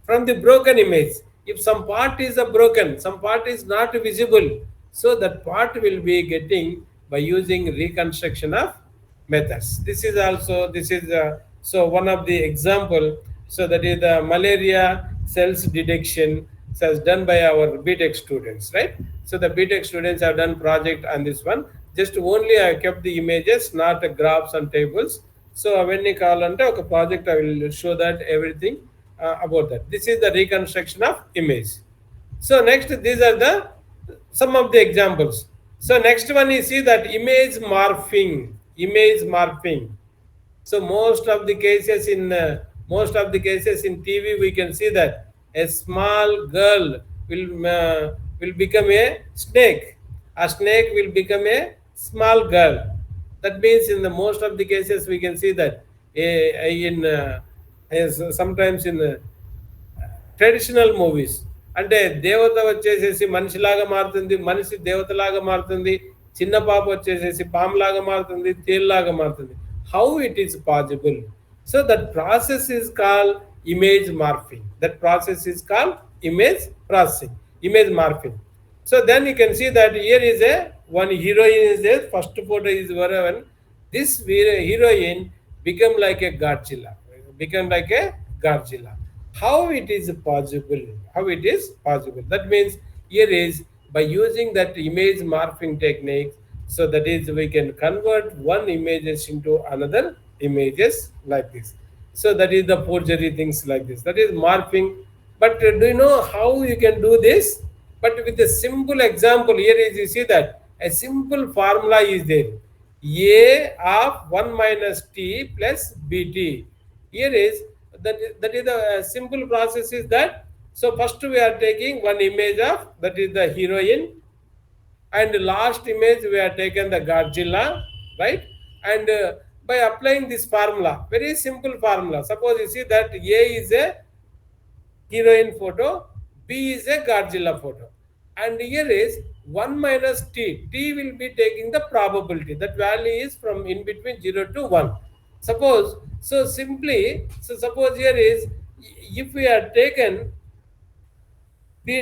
from the broken image. If some part is a broken, some part is not visible, so that part will be getting by using reconstruction of methods. This is also, this is so one of the example. So that is the malaria cells detection, as done by our BTech students, right? So the BTech students have done project on this one. Just only I kept the images, not the graphs and tables. So when you call on a project, I will show that everything about that. This is the reconstruction of image. So next, these are the some of the examples. So next one you see that image morphing. Image morphing. So most of the cases in TV we can see that a small girl will become a snake. A snake will become a small girl. That means in the most of the cases we can see that in sometimes in traditional movies అంటే దేవత వచ్చేసేసి మనిషిలాగా మారుతుంది, మనిషి దేవతలాగా మారుతుంది, చిన్న పాప వచ్చేసేసి పాములాగా మారుతుంది, తేలులాగా మారుతుంది. How it is possible? So that process is call image morphing. That process is call image processing, image morphing. So then you can see that here is a one heroine is there. First photo is wherever this heroine become like a Godzilla, become like a Godzilla. How it is possible? How it is possible? That means here is by using that image morphing technique. So that is we can convert one images into another images like this. So that is the forgery things like this. That is morphing. But do you know how you can do this? But with a simple example, here is you see that a simple formula is there. A of 1 minus t plus bt. Here is that is the simple process is that. So first we are taking one image of that is the heroine, and last image we are taken the Godzilla, right? And by applying this formula, very simple formula. Suppose you see that A is a heroine photo, B is a Godzilla photo. And here is 1 minus t. T will be taking the probability. That value is from in between 0 to 1. Suppose, so simply, so suppose here is, if we are taken the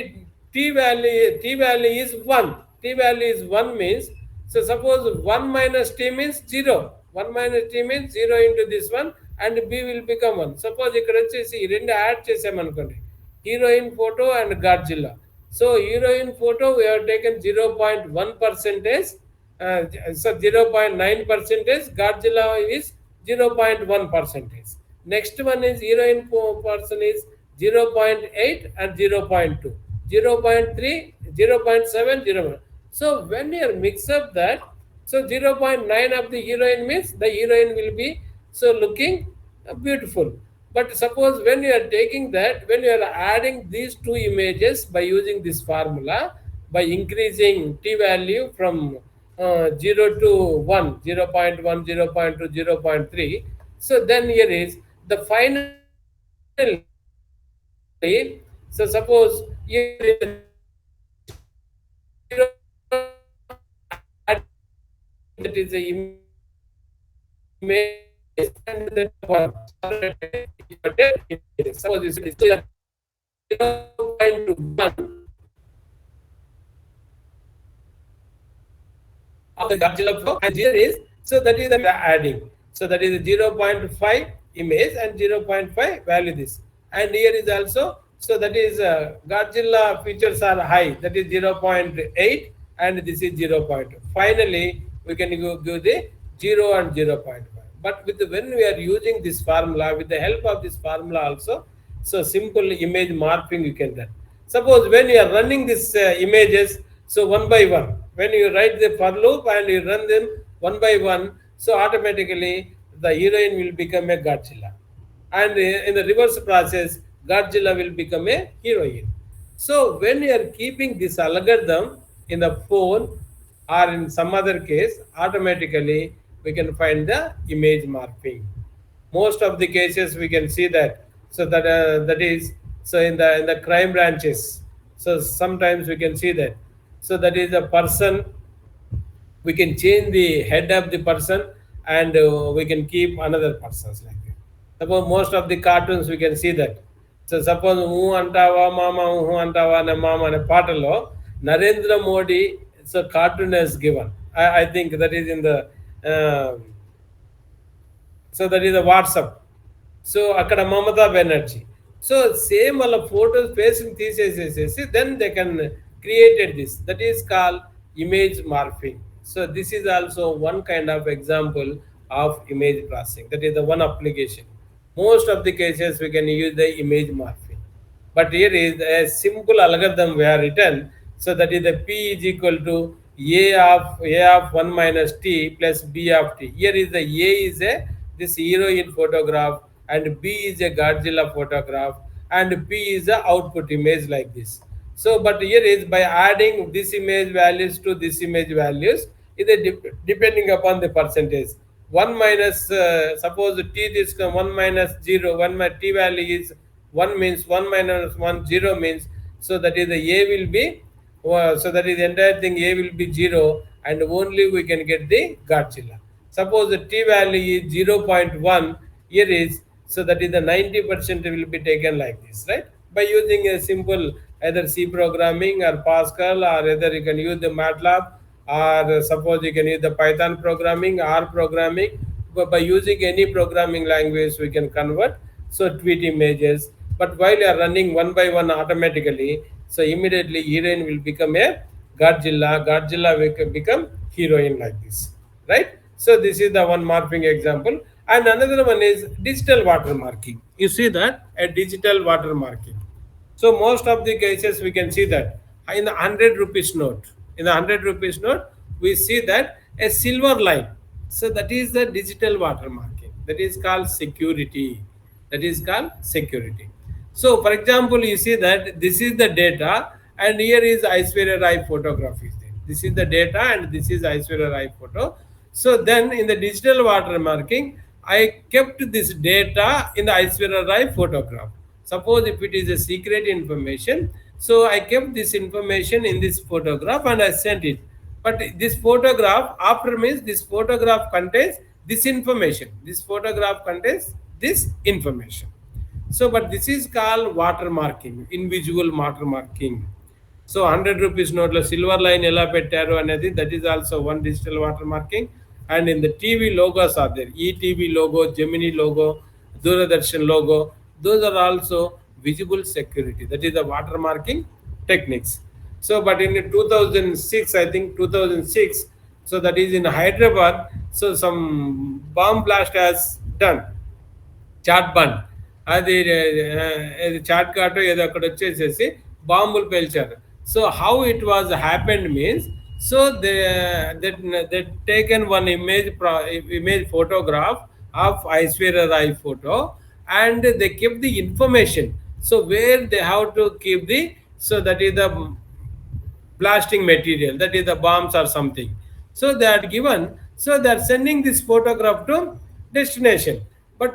t value is 1. T value is 1 means, so suppose 1 minus t means 0. 1 minus t means 0 into this one, and b will become 1. Suppose ఇక్కడ వచ్చేసి ఈ రెండు add చేసామనుకోండి, heroine photo and Godzilla. So heroine photo we have taken 0.1 percentage, so 0.9 percentage, Godzilla is 0.1 percentage. Next one is heroine person is 0.8 and 0.2, 0.3, 0.7, 0. So when you mix up that, so 0.9 of the heroine means the heroine will be so looking beautiful. But suppose when you are taking that, when you are adding these two images by using this formula, by increasing t value from 0 to 1, 0.1, 0.2, 0.3, so then here is the finally, so suppose here is the 0.1 of the Godzilla flow, and here is, so that is the adding. So that is 0.5 image and 0.5 value this. And here is also, so that is Godzilla features are high, that is 0.8, and this is 0.2. Finally, we can go give the 0 and 0.5. But with when we are using this formula, with the help of this formula also, so simple image morphing you can run. Suppose when you are running these images, so one by one, when you write the for loop and you run them one by one, so automatically the heroine will become a Godzilla, and in the reverse process, Godzilla will become a heroine. So when you are keeping this algorithm in the phone or in some other case, automatically we can find the image morphing. Most of the cases we can see that. So that is, so in the crime branches. So sometimes we can see that. So that is a person, we can change the head of the person, and we can keep another persons like that. Suppose most of the cartoons we can see that. So suppose ఊ అంటావా మామ ఊ అంటావా అనే మామ అనే పాటలో Narendra Modi, so cartoon has given. I think that is in the uh, so that is the WhatsApp. So అక్కడ మమతా బెనర్జీ. సో సేమ్ వాళ్ళ ఫోటోస్ ఫేస్ని తీసేసేసేసి then they can created this, that is call image morphing. So this is also one kind of example of image processing. That is the one application. Most of the cases we can use the image morphing. But here is a simple algorithm we have written. So that is the P is equal to A of 1 minus T plus B of T. Here is the A is a this heroine photograph, and B is a Godzilla photograph, and P is the output image like this. So, but here is by adding this image values to this image values, it is depending upon the percentage. 1 minus, suppose t is 1 minus 0, 1 my t value is 1 means 1 minus 1, 0 means, so that is the A will be, so that is the entire thing A will be 0, and only we can get the Godzilla. Suppose the t value is 0.1, here is, so that is the 90% will be taken like this, right? By using a simple either C programming or Pascal, or either you can use the MATLAB, or suppose you can use the Python programming, R programming. But by using any programming language, we can convert so tweet images. But while you are running one by one automatically, so immediately heroine will become a Godzilla. Godzilla will become heroine like this, right? So this is the one morphing example. And another one is digital watermarking. You see that a digital watermarking. So most of the cases we can see that in the 100 rupees note, in the 100 rupees note, we see that a silver line. So that is the digital watermarking. That is called security. That is called security. So for example, you see that this is the data, and here is Aishwarya Rai photograph is there. This is the data, and this is Aishwarya Rai photo. So then in the digital watermarking, I kept this data in the Aishwarya Rai photograph. Suppose if it is a secret information, so I kept this information in this photograph and I sent it. But this photograph, after means this photograph contains this information. This photograph contains this information. So, but this is called watermarking, invisible watermarking. So 100 rupees note lo silver line ela pettaru anedi, that is also one digital watermarking. And in the TV logos are there, ETV logo, Gemini logo, Doordarshan logo, those are also visible security. That is the watermarking techniques. So but in 2006, I think 2006, so that is in Hyderabad, so some bomb blast has done, చాట్ బండ్, అది చాట్ కాట్ ఏదో అక్కడ వచ్చేసేసి బాంబులు పేల్చారు. So how it was happened means, so they taken one image photograph of Aishwarya Rai photo, and they keep the information. So where they have to keep the, so that is the blasting material, that is the bombs or something. So they are given, so they are sending this photograph to destination. But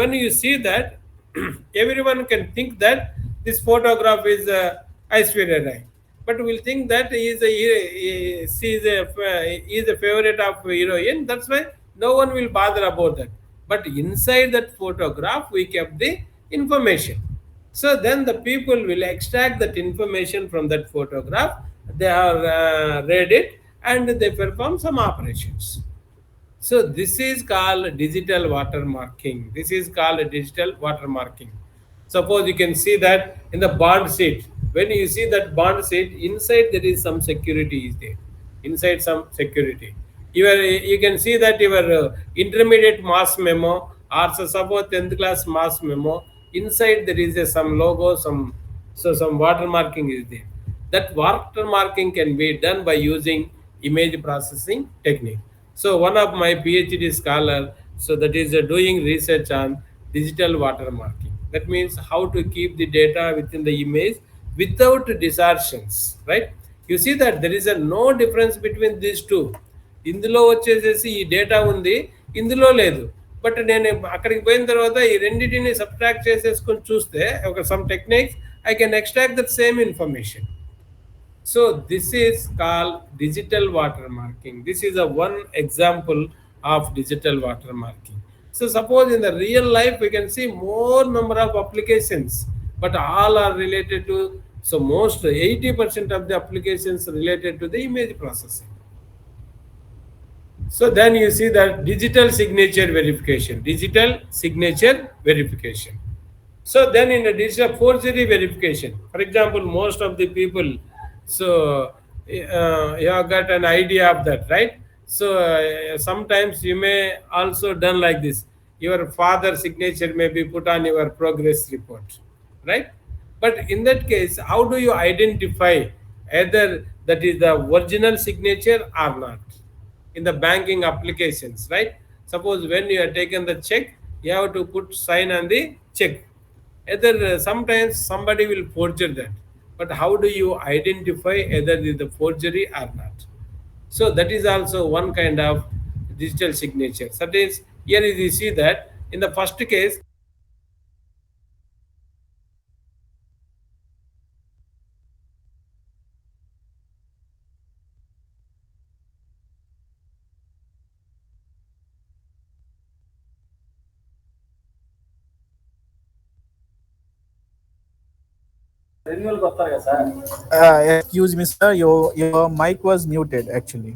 when you see that, everyone can think that this photograph is Aishwarya Rai, but we'll think that she is a favorite of heroine. That's why no one will bother about that. But inside that photograph, we kept the information. So then the people will extract that information from that photograph. They have read it, and they perform some operations. So this is called digital watermarking. This is called digital watermarking. Suppose you can see that in the bond sheet. When you see that bond sheet, inside there is some security is there. Inside some security. You can see that your intermediate mass memo or suppose 10th class mass memo. Inside there is some logo, some watermarking is there. That watermarking can be done by using image processing technique. So one of my PhD scholar, so that is doing research on digital watermarking. That means how to keep the data within the image without distortions, right? You see that there is a no difference between these two. ఇందులో వచ్చేసేసి ఈ data ఉంది, ఇందులో లేదు. But నేను అక్కడికి పోయిన తర్వాత ఈ రెండింటిని సబ్ట్రాక్ట్ చేసేసుకొని చూస్తే ఒక some techniques I can extract that same information. So this is called digital watermarking. This is a one example of digital watermarking. So suppose in the real life we can see more number of applications, but all are related to, so most 80% of the applications related to the image processing. So then you see that digital signature verification, digital signature verification. So then in the digital forgery verification, for example, most of the people, so you have got an idea of that, right? So sometimes you may also done like this. Your father's signature may be put on your progress report, right? But in that case, how do you identify either that is the original signature or not? In the banking applications, right? Suppose when you have taken the check, you have to put sign on the check. Either sometimes somebody will forger that, but how do you identify either it is the forgery or not? So that is also one kind of digital signature. That is, here is you see that in the first case, Excuse me, sir. Your mic was muted. Actually,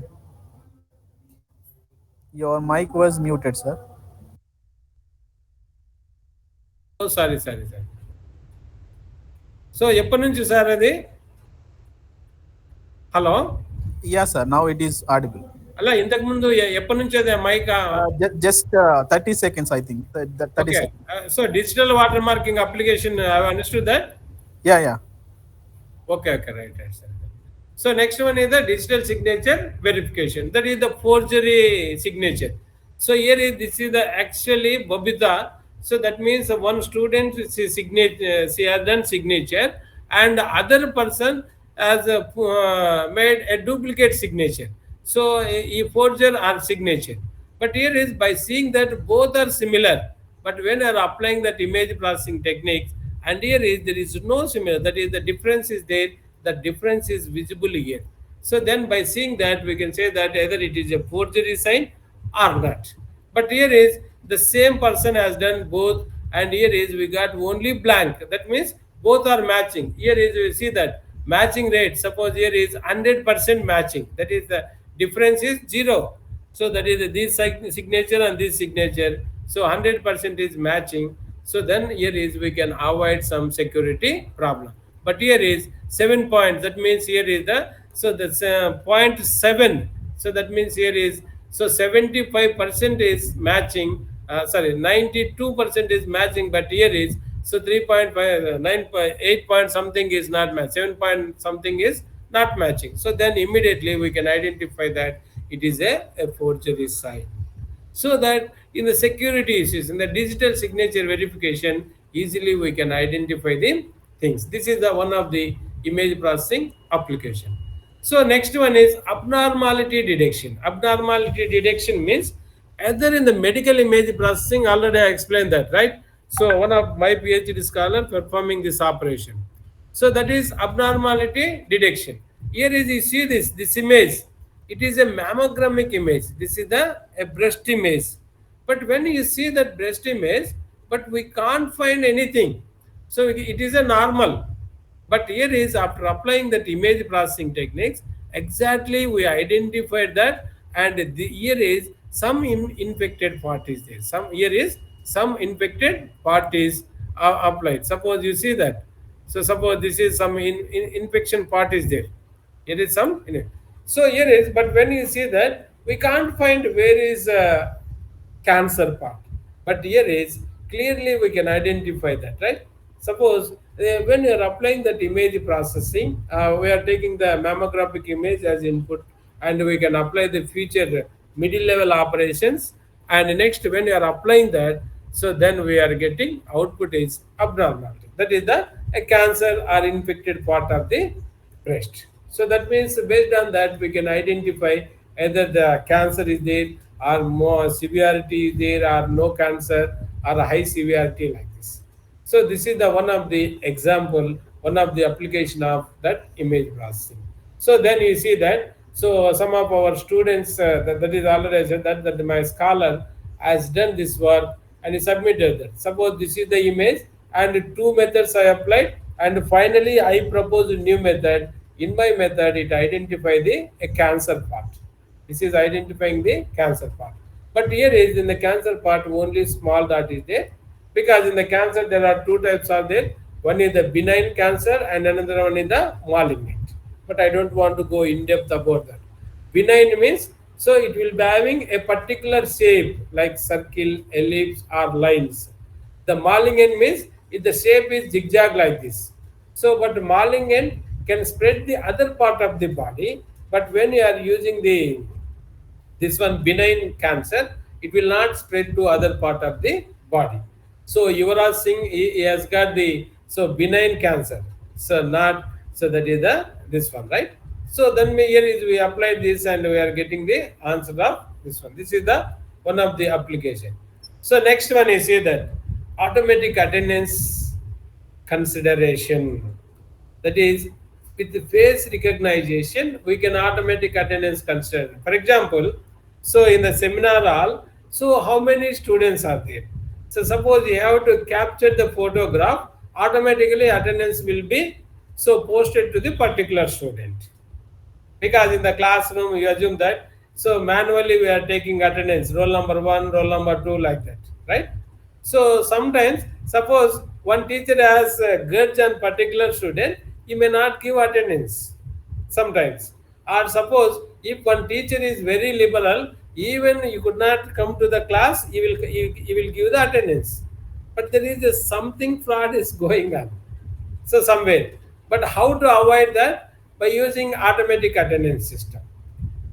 your mic was muted, sir. oh sorry. So ఎప్పటి నుంచి sir అది? Hello, Yeah, sir. Now it is audible. అలా ఇంతకు ముందు ఎప్పటి నుంచి అది mic? Just 30 seconds, I think. 30 Okay, seconds. So digital watermarking application, I have understood that. Yeah. Okay, right, sir. So next one is the digital signature verification. That is the forgery signature. So here is this is the actually Babita. So that means one student she has done signature, and other person has made a duplicate signature. So a forger or signature. But here is by seeing that both are similar, but when you are applying that image processing techniques, and here is there is no similar, that is the difference is there, the difference is visible here. So then by seeing that we can say that either it is a forgery sign or not. But here is the same person has done both, and here is we got only blank. That means both are matching. Here is we see that matching rate. Suppose here is 100% matching. That is the difference is zero. So that is this signature and this signature. So 100% is matching. So then here is we can avoid some security problem. But here is 7 points. That means here is the, so that's 0.7. So that means here is, so 75% is matching. 92% is matching. But here is, so 3.5, 9.8 point something is not matching. 7 point something is not matching. So then immediately we can identify that it is a forgery sign. So that in the security issues, in the digital signature verification, easily we can identify the things. This is the one of the image processing application. So next one is abnormality detection. Abnormality detection means either in the medical image processing, already I explained that, right? So one of my PhD scholar performing this operation. So that is abnormality detection. Here is you see this image. It is a mammogramic image. This is a breast image. But when you see that breast image, but we can't find anything. So it is a normal. But here is after applying that image processing techniques, exactly we identified that, and here is some infected part is there. Here is some infected part is applied. Suppose you see that. So suppose this is some infection part is there. Here is some. So here is, but when you see that, we can't find where is cancer part. But here is clearly we can identify that, right? Suppose when you are applying that image processing, we are taking the mammographic image as input, and we can apply the future middle level operations. And next, when you are applying that, so then we are getting output is abnormality. That is the a cancer or infected part of the breast. So that means based on that we can identify either the cancer is there or more severity is there or no cancer or a high severity like this. So this is the one of the example, one of the application of that image processing. So then you see that. So some of our students, that is already I said that my scholar has done this work and he submitted that. Suppose this is the image and two methods I applied, and finally I propose a new method. In my method, it identify the a cancer part. This is identifying the cancer part. But here is in the cancer part only small dot is there, because in the cancer there are two types are there. One is the benign cancer and another one is the malignant. But I don't want to go in depth about that. Benign means so it will be having a particular shape like circle, ellipse or lines. The malignant means if the shape is zigzag like this. So, but malignant can spread the other part of the body. But when you are using the this one benign cancer, it will not spread to other part of the body. So Yuvraj Singh, he has got the so benign cancer. So not so that is the this one, right? So then here is we apply this and we are getting the answer of this one. This is the one of the application. So next one is here that automatic attendance consideration. That is, with the face recognition, we can automatic attendance consider. For example, so in the seminar hall, so how many students are there? So suppose you have to capture the photograph, automatically attendance will be so posted to the particular student, because in the classroom you assume that so manually we are taking attendance roll number 1, roll number 2 like that, right? So sometimes suppose one teacher has a grudge on particular student, he may not give attendance sometimes. Or suppose if one teacher is very liberal, even you could not come to the class, he will give the attendance, but there is a something fraud is going on, so somewhere. But how to avoid that? By using automatic attendance system.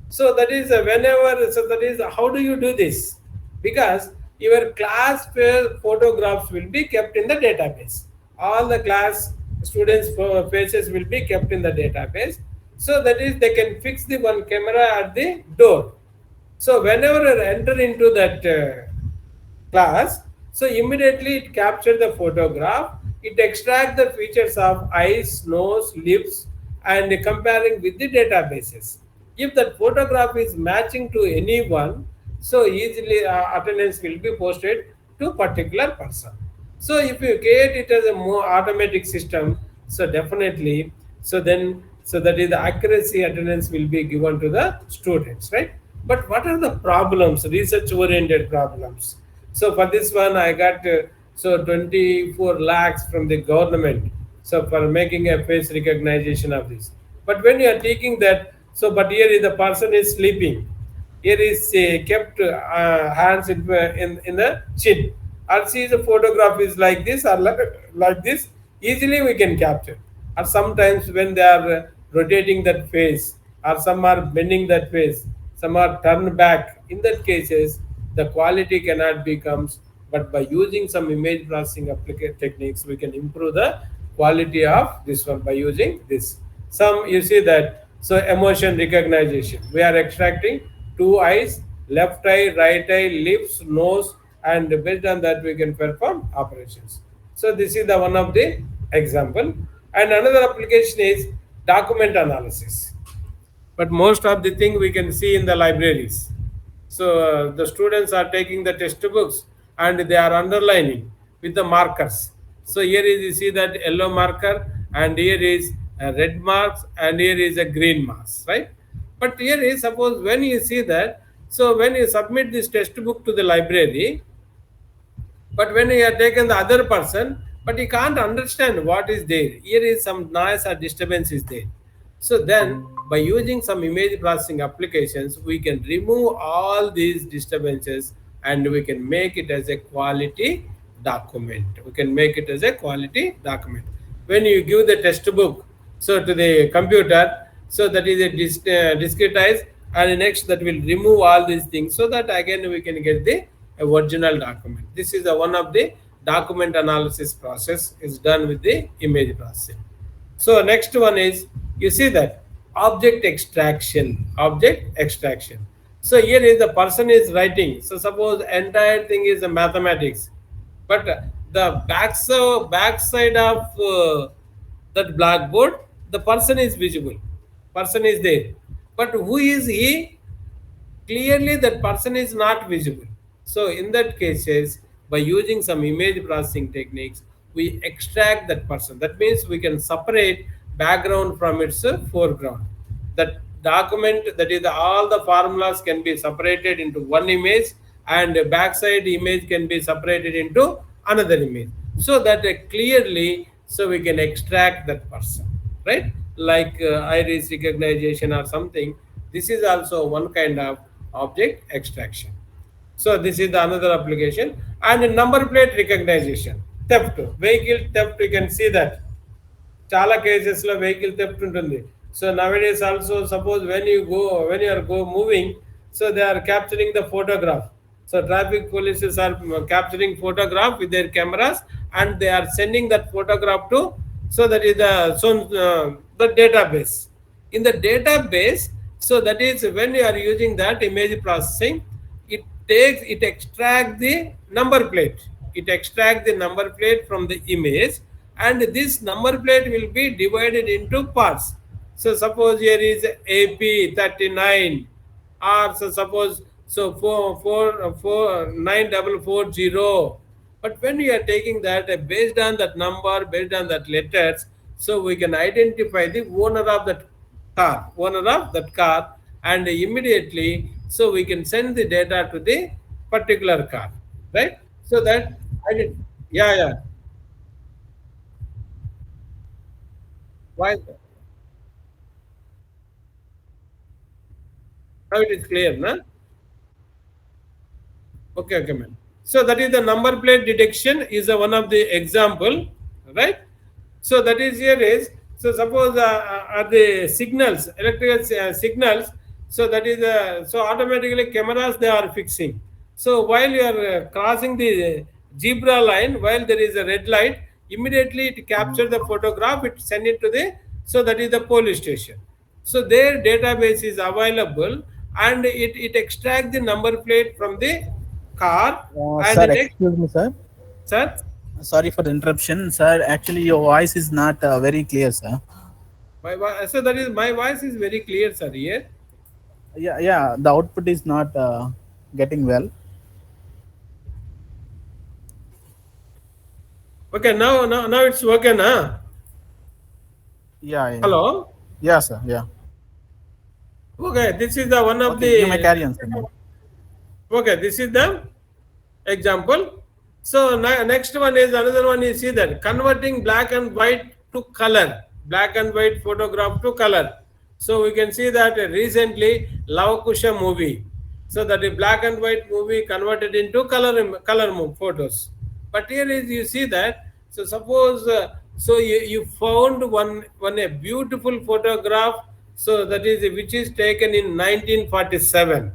So that is whenever, so that is how do you do this? Because your class photographs will be kept in the database. All the class students faces will be kept in the database. So that is they can fix the one camera at the door. So whenever you enter into that class, so immediately it captures the photograph, it extracts the features of eyes, nose, lips, and comparing with the databases. If that photograph is matching to anyone, so easily attendance will be posted to particular person. So if you create it as a more automatic system, so definitely, so then so that is the accuracy attendance will be given to the students, right? But what are the problems, research oriented problems? So for this one I got so 24 lakhs from the government, so for making a face recognition of this. But when you are taking that, so but here is the person is sleeping, here is kept hands in the chin, or see the photograph is like this or like this, easily we can capture. Or sometimes when they are rotating that face, or some are bending that face, some are turned back, in that cases the quality cannot be comes. But by using some image processing techniques, we can improve the quality of this one by using this. Some you see that, so emotion recognition, we are extracting two eyes, left eye, right eye, lips, nose, and based on that we can perform operations. So this is the one of the example. And another application is document analysis. But most of the thing we can see in the libraries. So the students are taking the textbooks and they are underlining with the markers. So here is you see that yellow marker, and here is red marks, and here is a green marks, right? But here is, suppose when you see that, so when you submit this textbook to the library, but when you have taken the other person, but he can't understand what is there, here is some noise or disturbance is there. So then by using some image processing applications, we can remove all these disturbances and we can make it as a quality document. We can make it as a quality document. When you give the textbook so to the computer, so that is a discretized, and next that will remove all these things, so that again we can get the original document. This is one of the document analysis process is done with the image processing. So next one is, you see that object extraction. Object extraction. So here is the person is writing. So suppose entire thing is a mathematics, but the backside of that blackboard, the person is visible. Person is there, but who is he? Clearly that person is not visible. So in that cases, by using some image processing techniques, we extract that person. That means we can separate background from its foreground. That document, that is all the formulas can be separated into one image, and backside image can be separated into another image, so that clearly, so we can extract that person, right? Like iris recognition or something. This is also one kind of object extraction. So this is the another application. And number plate recognition, theft, vehicle theft, you can see that చాలా cases లో vehicle theft ఉంటుంది. So nowadays also suppose when you are go moving, so they are capturing the photograph. So traffic polices are capturing photograph with their cameras, and they are sending that photograph to, so that is the database. In the database, so that is when you are using that image processing, it extracts the number plate. It extracts the number plate from the image, and this number plate will be divided into parts. So suppose here is AP 39, or so suppose, so 9440. But when we are taking that, based on that number, based on that letters, so we can identify the owner of that car, and immediately, so we can send the data to the particular car, right? So that I did, yeah, yeah. Why? Now it is clear, na? Okay, okay, man. So that is the number plate detection is one of the example, right? So that is here is, so suppose are the signals, electrical signals. So that is so automatically cameras they are fixing. So while you are crossing the zebra line, while there is a red light, immediately it capture the photograph, it send it to the, so that is the police station. So their database is available, and it extracts the number plate from the car, and Sir, the next, excuse me, sir. sir. Sorry for the interruption, sir. Actually, your voice is not very clear, sir. So that is, my voice is very clear, sir. Here. Yeah, yeah. The output is not getting well. Okay, now it's okay, na? Yeah, yeah. Hello. Yeah, sir. Yeah. Okay, this is the one of Okay, you may the. carry on, sir. Okay, this is the example. So next one is another one. You see that converting black and white to color, black and white photograph to color. So we can see that recently Lavakusha movie. So that a black and white movie converted into color photos. But here is, you see that. So suppose so you found one a beautiful photograph. So that is which is taken in 1947.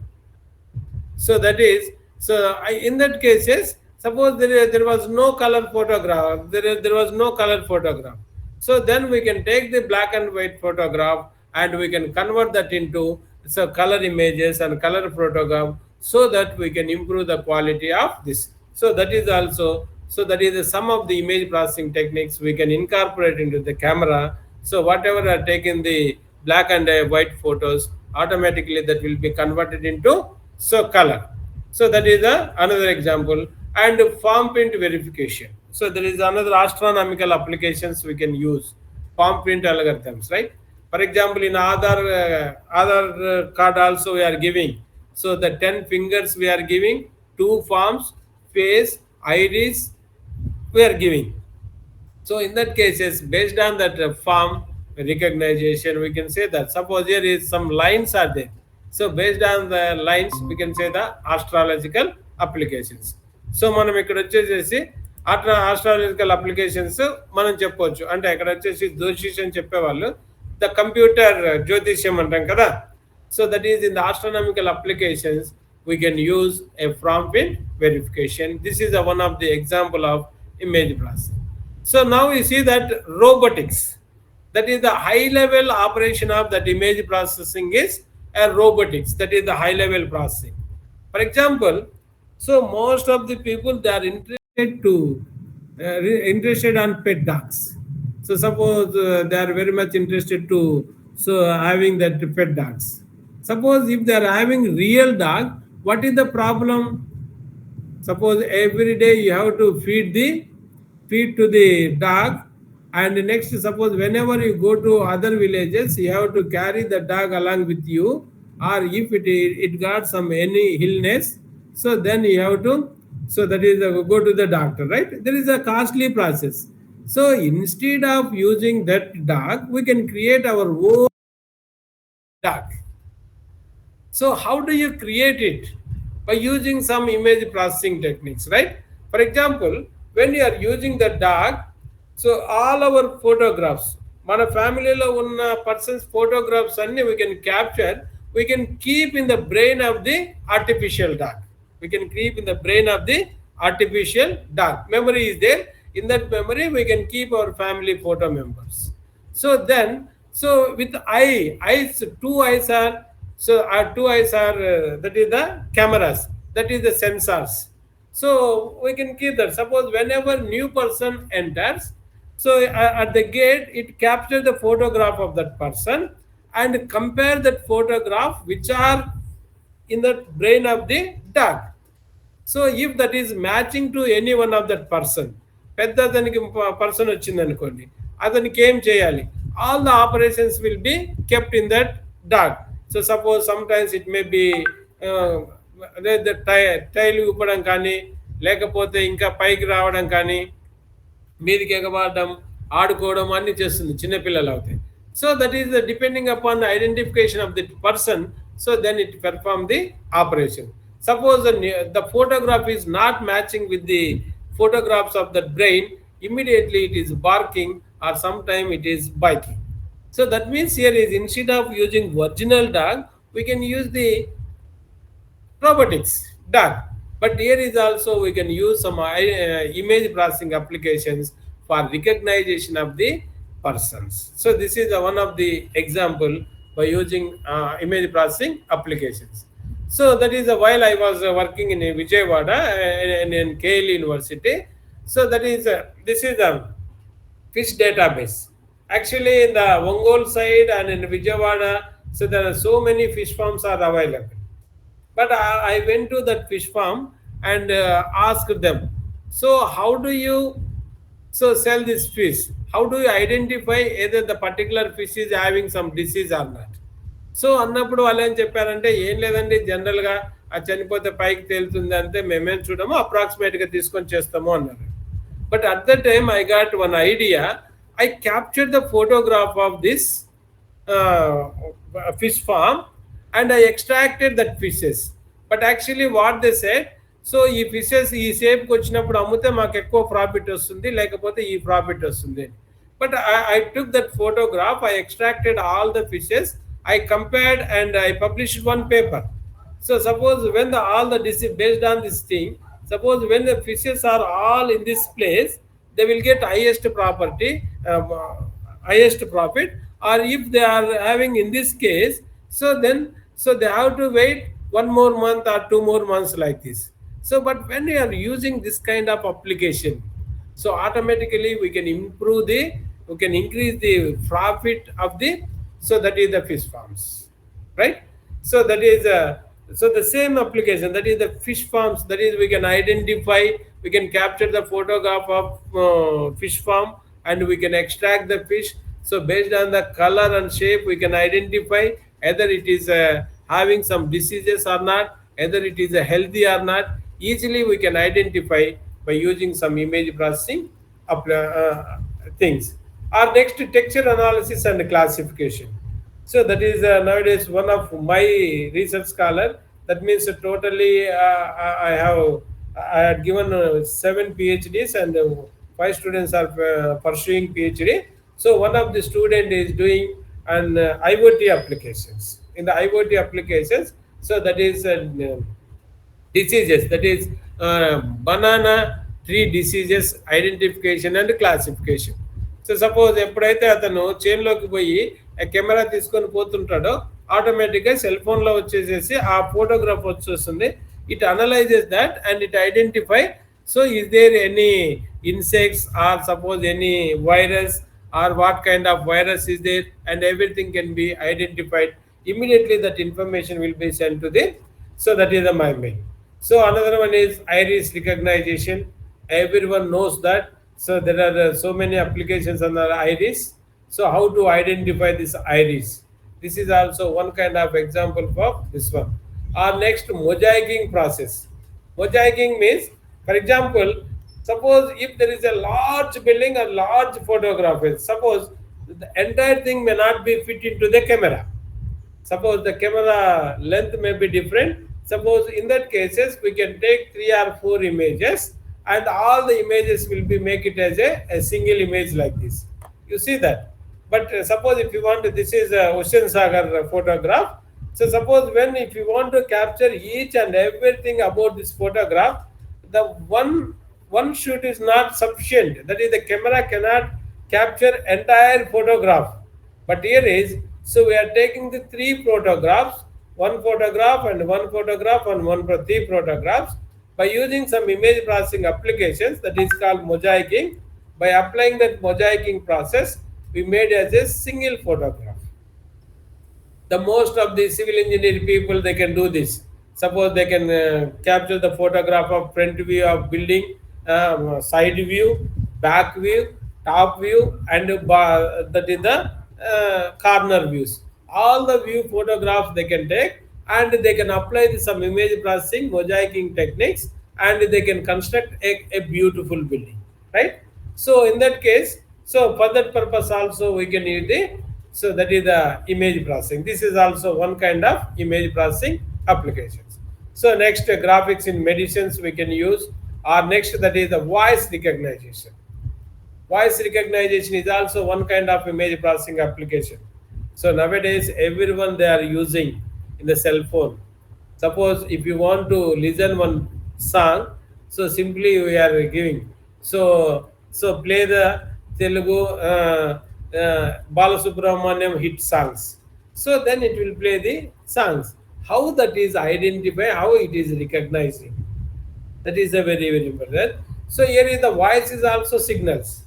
So that is, so in that cases, suppose there was no color photograph, there was no color photograph. So then we can take the black and white photograph, and we can convert that into so color images and color photograph, so that we can improve the quality of this. So that is also, so that is some of the image processing techniques we can incorporate into the camera. So whatever are taken the black and white photos, automatically that will be converted into so color. So that is another example. And form print verification. So there is another astronomical applications we can use. palm print algorithms, right? For example, in Aadhaar card also we are giving. So the 10 fingers we are giving, two palms, face, iris, we are giving. So in that cases, based on that form recognition, we can say that suppose here is some lines are there. So based on the lines, we can say the astrological applications. So మనం ఇక్కడ వచ్చేసేసి astrological applications మనం చెప్పవచ్చు. అంటే ఇక్కడ వచ్చేసి జ్యోతిష్యం చెప్పేవాళ్ళు ద కంప్యూటర్ జ్యోతిష్యం అంటాం కదా. So that is in the astronomical applications we can use a prompt in verification. This is a one of the example of image processing. So now we see that robotics, that is the high level operation of that image processing is a robotics, that is the high level processing. For example, so most of the people they are interested on pet dogs. So suppose they are very much interested to so having that pet dogs. Suppose if they are having real dog, what is the problem? Suppose every day you have to feed to the dog, and next suppose whenever you go to other villages you have to carry the dog along with you, or if it got some any illness, so then you have to, so that is go to the doctor, right? There is a costly process. So instead of using that dog, we can create our own dog. So how do you create it? By using some image processing techniques, right? For example, when you are using the dog, so all our photographs, మన ఫ్యామిలీలో ఉన్న persons photographs అన్ని we can capture, we can keep in the brain of the artificial dog. We can keep in the brain of the artificial dog. Memory is there. In that memory, we can keep our family photo members. So then, so with eyes, two eyes are, so our two eyes are, that is the cameras, that is the sensors. So we can keep that. Suppose whenever new person enters, so at the gate, it captures the photograph of that person and compare that photograph which are in the brain of the dog. So if that is matching to any one of that person, పెద్ద అతనికి person వచ్చింది అనుకోండి, అతనికి ఏం చేయాలి? All the operations will be kept in that dog. So suppose sometimes it may be the tile ఊపడం కానీ, లేకపోతే ఇంకా పైకి రావడం కానీ, మీదికి ఎగబాడడం, ఆడుకోవడం అన్ని చేస్తుంది చిన్నపిల్లలు అవుతాయి. So that is depending upon the identification of the person, so then it perform the operation. Suppose the photograph is not matching with the photographs of the brain, immediately it is barking or sometime it is biting. So that means here is instead of using original dog, we can use the robotics dog. But here is also we can use some image processing applications for recognition of the persons. So this is one of the example by using image processing applications. So that is while I was working in Vijayawada in KL University. So that is this is a fish database. Actually, in the Ongole side and in Vijayawada, so there are so many fish farms are available. But I went to that fish farm and asked them, so how do you so sell this fish? How do you identify either the particular fish is having some disease or not? So అన్నప్పుడు వాళ్ళు ఏం చెప్పారంటే, ఏం లేదండి, జనరల్గా అది చనిపోతే పైకి తేలుతుంది అంతే, మేమేం చూడము, అప్రాక్సిమేట్గా తీసుకొని చేస్తాము అన్నారు. But at the time I got one idea. I capture the photograph of this fish farm and I extracted that fishes. But actually what they said, so ఈ ఫిషెస్ ఈ షేప్కి వచ్చినప్పుడు అమ్మితే మాకు ఎక్కువ ప్రాఫిట్ వస్తుంది, లేకపోతే ఈ ప్రాఫిట్ వస్తుంది. But I took that photograph, I extracted all the fishes, I compared and I published one paper. So suppose when all the disease based on this thing, suppose when the fishes are all in this place, they will get highest property, highest profit. Or if they are having in this case, so then so they have to wait one more month or 2 more months like this. So but when you are using this kind of application, so automatically we can we can increase the profit of the, so that is the fish farms, right? So that is so the same application, that is the fish farms, that is we can identify, we can capture the photograph of fish farm and we can extract the fish. So based on the color and shape, we can identify either it is having some diseases or not, either it is healthy or not. Easily we can identify by using some image processing things. Our next, texture analysis and classification. So that is nowadays one of my research scholar. That means totally I have I had given 7 PhDs, and 5 students are pursuing PhD. So one of the student is doing an IoT applications. In the IoT applications, so that is diseases, that is banana tree diseases identification and classification. So suppose ఎప్పుడైతే అతను చేన్లోకి పోయి camera తీసుకొని పోతుంటాడో ఆటోమేటిక్గా cell ఫోన్లో వచ్చేసేసి ఆ photograph వచ్చేస్తుంది. It analyses that and it identify. So is there any insects or suppose any virus or what kind of virus is there, and everything can be identified. Immediately that information will be sent to the, so that is the my main. So another one is iris recognition. Everyone knows that. So there are so many applications on the iris. So how to identify this iris? This is also one kind of example of this one. Our next, mosaicing process. Mosaicing means, for example, suppose if there is a large building or large photograph, suppose the entire thing may not be fit into the camera. Suppose the camera length may be different. Suppose in that cases we can take 3 or 4 images, and all the images will be make it as a single image like this. You see that. But suppose if you want to, this is a Ocean Sagar photograph. So suppose when if you want to capture each and everything about this photograph, the one shoot is not sufficient. That is, the camera cannot capture entire photograph. But here is, so we are taking the 3 photographs, one photograph and one photograph and 3 photographs. By using some image processing applications, that is called mosaicing. By applying that mosaicing process, we made as a single photograph. The most of the civil engineering people, they can do this. Suppose they can capture the photograph of front view of building, side view, back view, top view, and that is the corner views. All the view photographs they can take, and they can apply some image processing mosaicing techniques, and they can construct a beautiful building, right? So in that case, so for that purpose also we can use the, so that is the image processing. This is also one kind of image processing applications. So next, graphics in medicines we can use. Or next, that is the voice recognition. Voice recognition is also one kind of image processing application. So nowadays everyone they are using in the cell phone. Suppose if you want to listen one song, so simply we are giving, so play the Telugu Balasubramaniam hit songs. So then it will play the songs. How that is identified, how it is recognizing, that is a very very important. So here is the voice is also signals.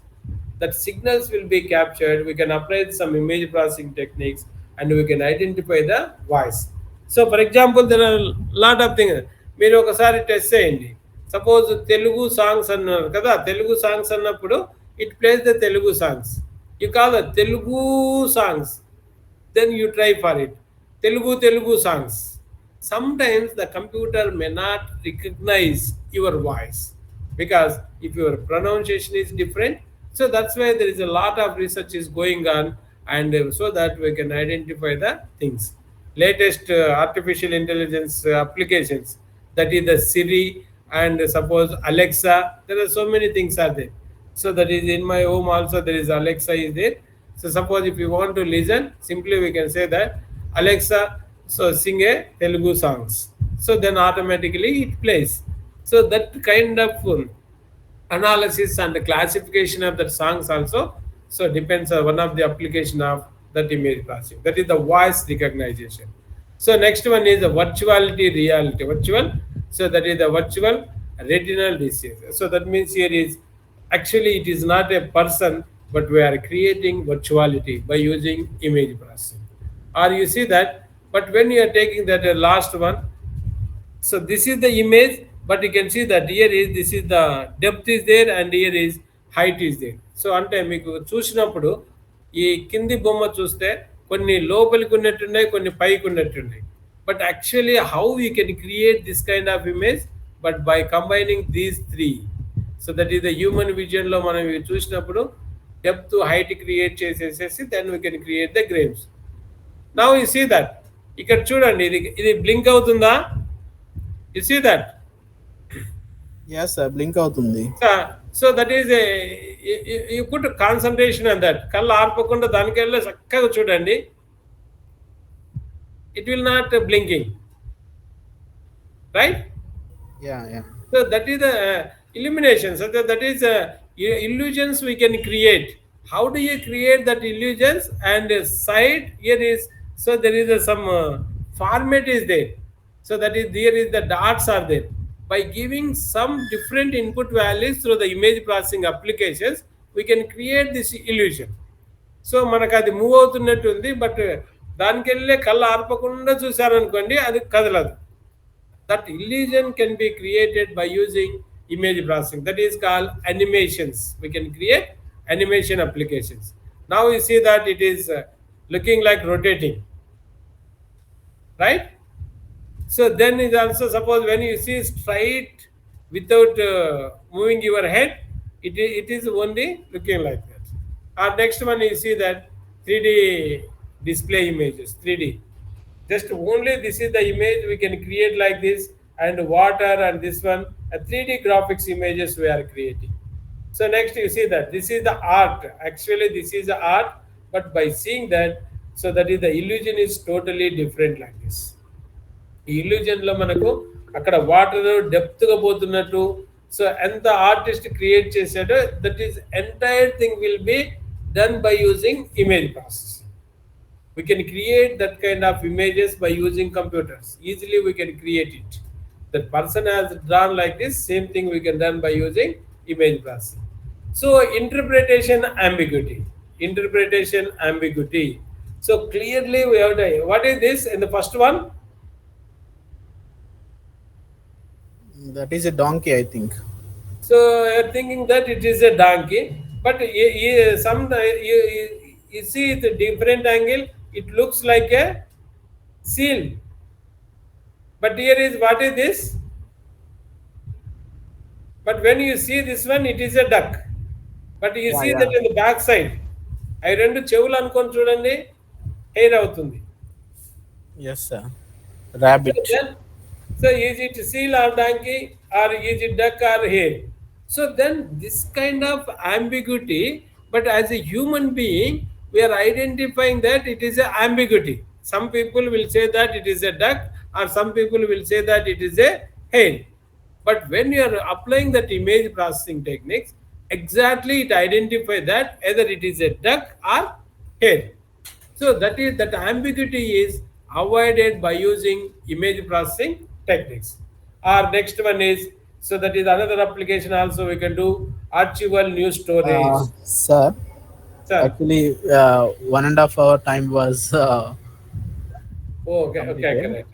That signals will be captured. We can apply some image processing techniques, and we can identify the voice. So for example, there are lot of things. మీరు ఒకసారి test చేయండి. Suppose Telugu songs అన్నారు కదా, Telugu songs అన్నప్పుడు it place the Telugu songs. You call the Telugu songs, then you try for it. Telugu songs. Sometimes the computer may not recognize your voice, because if your pronunciation is different. So that's why there is a lot of research is going on, and so that we can identify the things. Latest artificial intelligence applications, that is the Siri and suppose Alexa. There are so many things are there. So that is in my home also there is Alexa is there. So suppose if you want to listen, simply we can say that Alexa, so sing a Telugu songs. So then automatically it plays. So that kind of analysis and the classification of the songs also, so depends on one of the application of that image processing. That is the voice recognition. So next one is the virtuality reality. Virtual, so that is the virtual retinal disease. So that means here is actually it is not a person, but we are creating virtuality by using image processing. Or you see that, but when you are taking that last one, so this is the image, but you can see that here is, this is the depth is there, and here is height is there. So అంటే మీకు చూసినప్పుడు ఈ కింది బొమ్మ చూస్తే కొన్ని లోపలికి ఉన్నట్టున్నాయి, కొన్ని పైకి ఉన్నట్టున్నాయి. But actually how you can create this kind of image, but by combining these three. So that is the human విజన్లో మనం ఇవి చూసినప్పుడు డెప్త్ హైట్ క్రియేట్ చేసేసేసి then we can create the graves. Now you see that, ఇక్కడ చూడండి, ఇది ఇది blink అవుతుందా? You see that. Yes, sir. Blink అవుతుంది. So that is you put concentration on that. కళ్ళు ఆర్పకుండా దానికెళ్ళి చక్కగా చూడండి, it will not blinking, right? Yeah, yeah. So that is the illumination. So that is illusions we can create. How do you create that illusions? And side here is, so there is some format is there. So that is, there is the dots are there. By giving some different input values through the image processing applications, we can create this illusion. So మనకు అది move అవుతున్నట్టు ఉంది, but దానికి వెళ్ళే కళ్ళు ఆర్పకుండా చూసారనుకోండి, అది కదలదు. That illusion can be created by using image processing. That is called animations. We can create animation applications. Now you see that it is looking like rotating, right? So then is also, suppose when you see straight without moving your head, it is only looking like that. Next one you see that 3D display images, 3D. Just only this is the image we can create like this, and water and this one, 3D graphics images we are creating. So next you see that this is the art. Actually this is the art, but by seeing that, so that is the illusion is totally different like this. ఈ ఇల్యూజన్లో మనకు అక్కడ water డెప్త్గా పోతున్నట్టు, so ఎంత artist create చేశాడో, that is entire thing will be done by using image processing. We can create that kind of images by using computers. Easily we can create it. That person has drawn like this, same thing we can done by using image processing. So interpretation ambiguity. Interpretation ambiguity. So clearly we have to, what is this in the first one? That is a donkey, I think. So you're thinking that it is a donkey, but you see the different angle, it looks like a seal. But here is, what is this? But when you see this one, it is a duck. But you Yeah, see yeah. that in the back side, అవి రెండు చెవులు అనుకొని చూడండి, hair అవుతుంది. Yes, sir. So Rabbit. then, so is it seal or donkey, or is it duck or hare? So then this kind of ambiguity, but as a human being, we are identifying that it is a ambiguity. Some people will say that it is a duck, or some people will say that it is a hare. But when you are applying that image processing techniques, exactly it identify that either it is a duck or hare. So that is, that ambiguity is avoided by using image processing techniques. Our next one is, so that is another application also we can do, archival news storage. Sir, Sir, actually, 1.5 hour time was oh, okay, okay, completed. correct.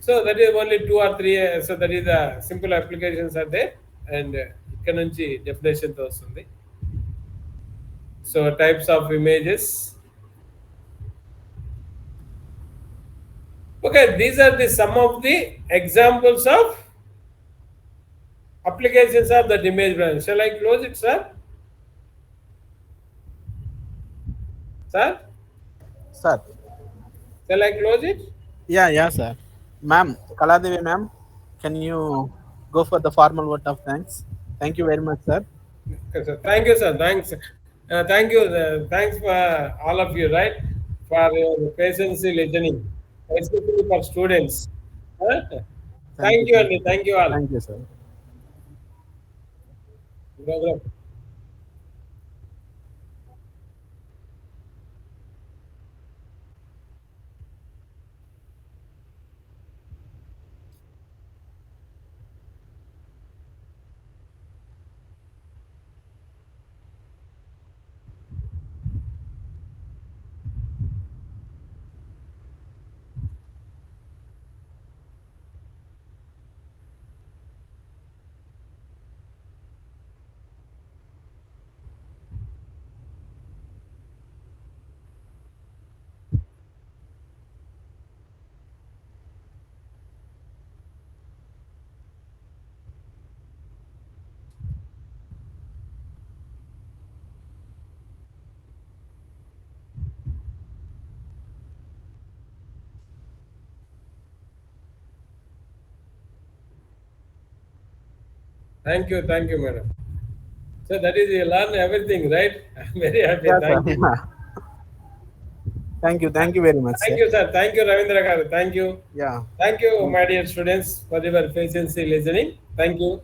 So that is only two or three. So that is the simple applications are there, and ఇక్కడ నుంచి definition తో వస్తుంది. So types of images. Okay, these are the some of the examples of applications of the image branch. Shall I close it, sir? Sir, Sir. shall I close it? Yeah, yeah, sir. Ma'am, Kaladevi ma'am, can you go for the formal word of thanks? Thank you very much, sir. Okay, sir. Thank you, sir. Thanks. Thank you. Thanks for all of you, right? For your patience listening, especially for students. Huh? Thank Thank you, you, sir. Andy. Thank you all. Thank you, sir. Program. Thank you, madam. So that is you learn everything, right? I'm very happy. Yeah, sir. Thank you. Thank you very much, Thank sir. you, sir. Thank you, Ravindra garu. Thank you. Yeah. Thank you, Thank my you. dear students, for your patiently listening. Thank you.